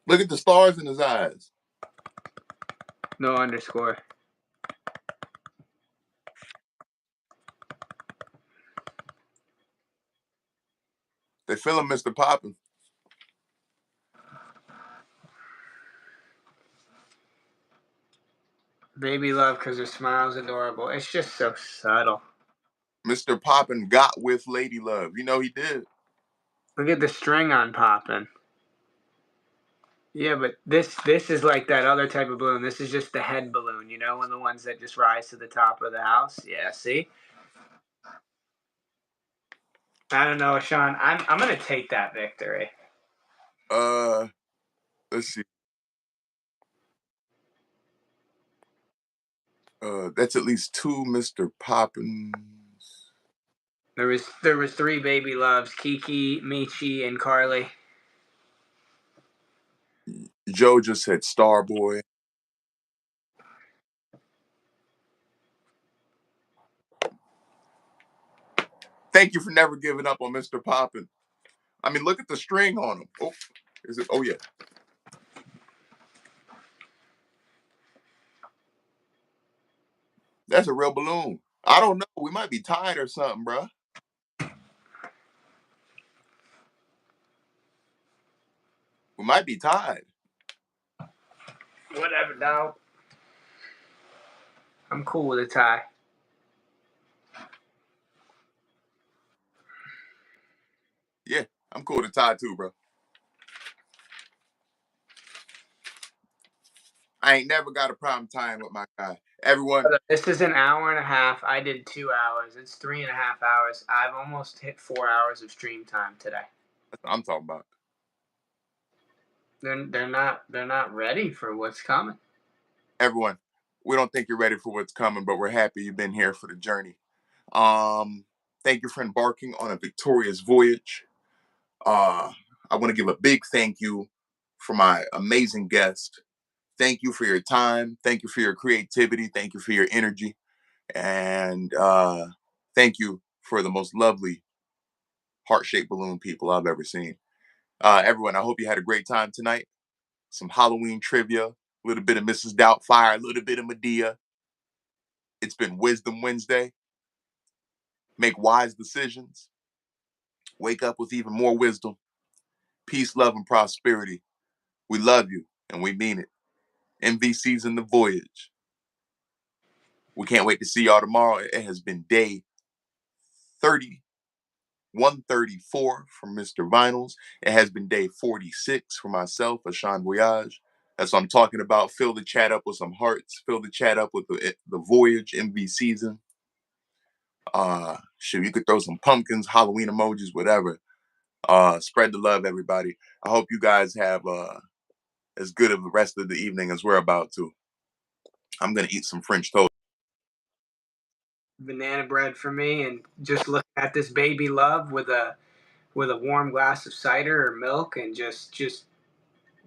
Look at the stars in his eyes. No underscore. They feeling Mr. Poppin. Baby Love because her smile's adorable. It's just so subtle. Mr. Poppin got with Lady Love. You know he did. Look at the string on Poppin'. Yeah, but this is like that other type of balloon. This is just the head balloon, you know, one of the ones that just rise to the top of the house. Yeah, see? I don't know, Sean. I'm gonna take that victory. Let's see. That's at least 2 Mr. Poppins. There was 3 Baby Loves: Kiki, Michi, and Carly. Joe just said Starboy. Thank you for never giving up on Mr. Poppin. I mean, look at the string on him. Oh, is it? Oh, yeah. That's a real balloon. I don't know. We might be tied or something, bro. We might be tied. Whatever, dog. I'm cool with a tie. Yeah, I'm cool to tie too, bro. I ain't never got a problem tying with my guy. Everyone, This is an hour and a half. I did 2 hours. It's 3.5 hours. I've almost hit 4 hours of stream time today. that's what I'm talking about. They're not ready for what's coming. Everyone, we don't think you're ready for what's coming, but we're happy you've been here for the journey. Thank you for embarking on a victorious voyage. I want to give a big thank you for my amazing guest. Thank you for your time. Thank you for your creativity. Thank you for your energy. And thank you for the most lovely heart-shaped balloon people I've ever seen. Everyone, I hope you had a great time tonight. Some Halloween trivia, a little bit of Mrs. Doubtfire, a little bit of Medea. It's been Wisdom Wednesday. Make wise decisions. Wake up with even more wisdom. Peace, love, and prosperity. We love you, and we mean it. MVC's in the voyage. We can't wait to see y'all tomorrow. It has been day 134 from Mr. Vinyls. It has been day 46 for myself, a Sean Voyage. That's what I'm talking about. Fill the chat up with some hearts. Fill the chat up with the Voyage MV season. Shoot, you could throw some pumpkins, Halloween emojis, whatever. Spread the love, everybody. I hope you guys have as good of the rest of the evening as we're about to. I'm gonna eat some French toast. Banana bread for me, and just looking at this baby love with a warm glass of cider or milk, and just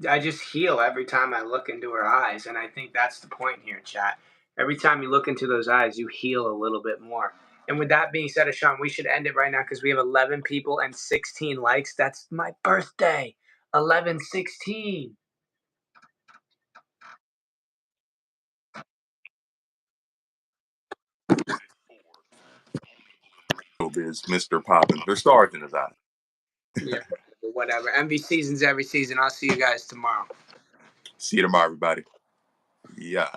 I just heal every time I look into her eyes, and I think that's the point here, chat. Every time you look into those eyes, you heal a little bit more. And with that being said, Ashawn, we should end it right now because we have 11 people and 16 likes. That's my birthday. 11/16. Is Mr. Poppins. There's stars in his eye. Yeah, whatever. MV season's every season. I'll see you guys tomorrow. See you tomorrow, everybody. Yeah.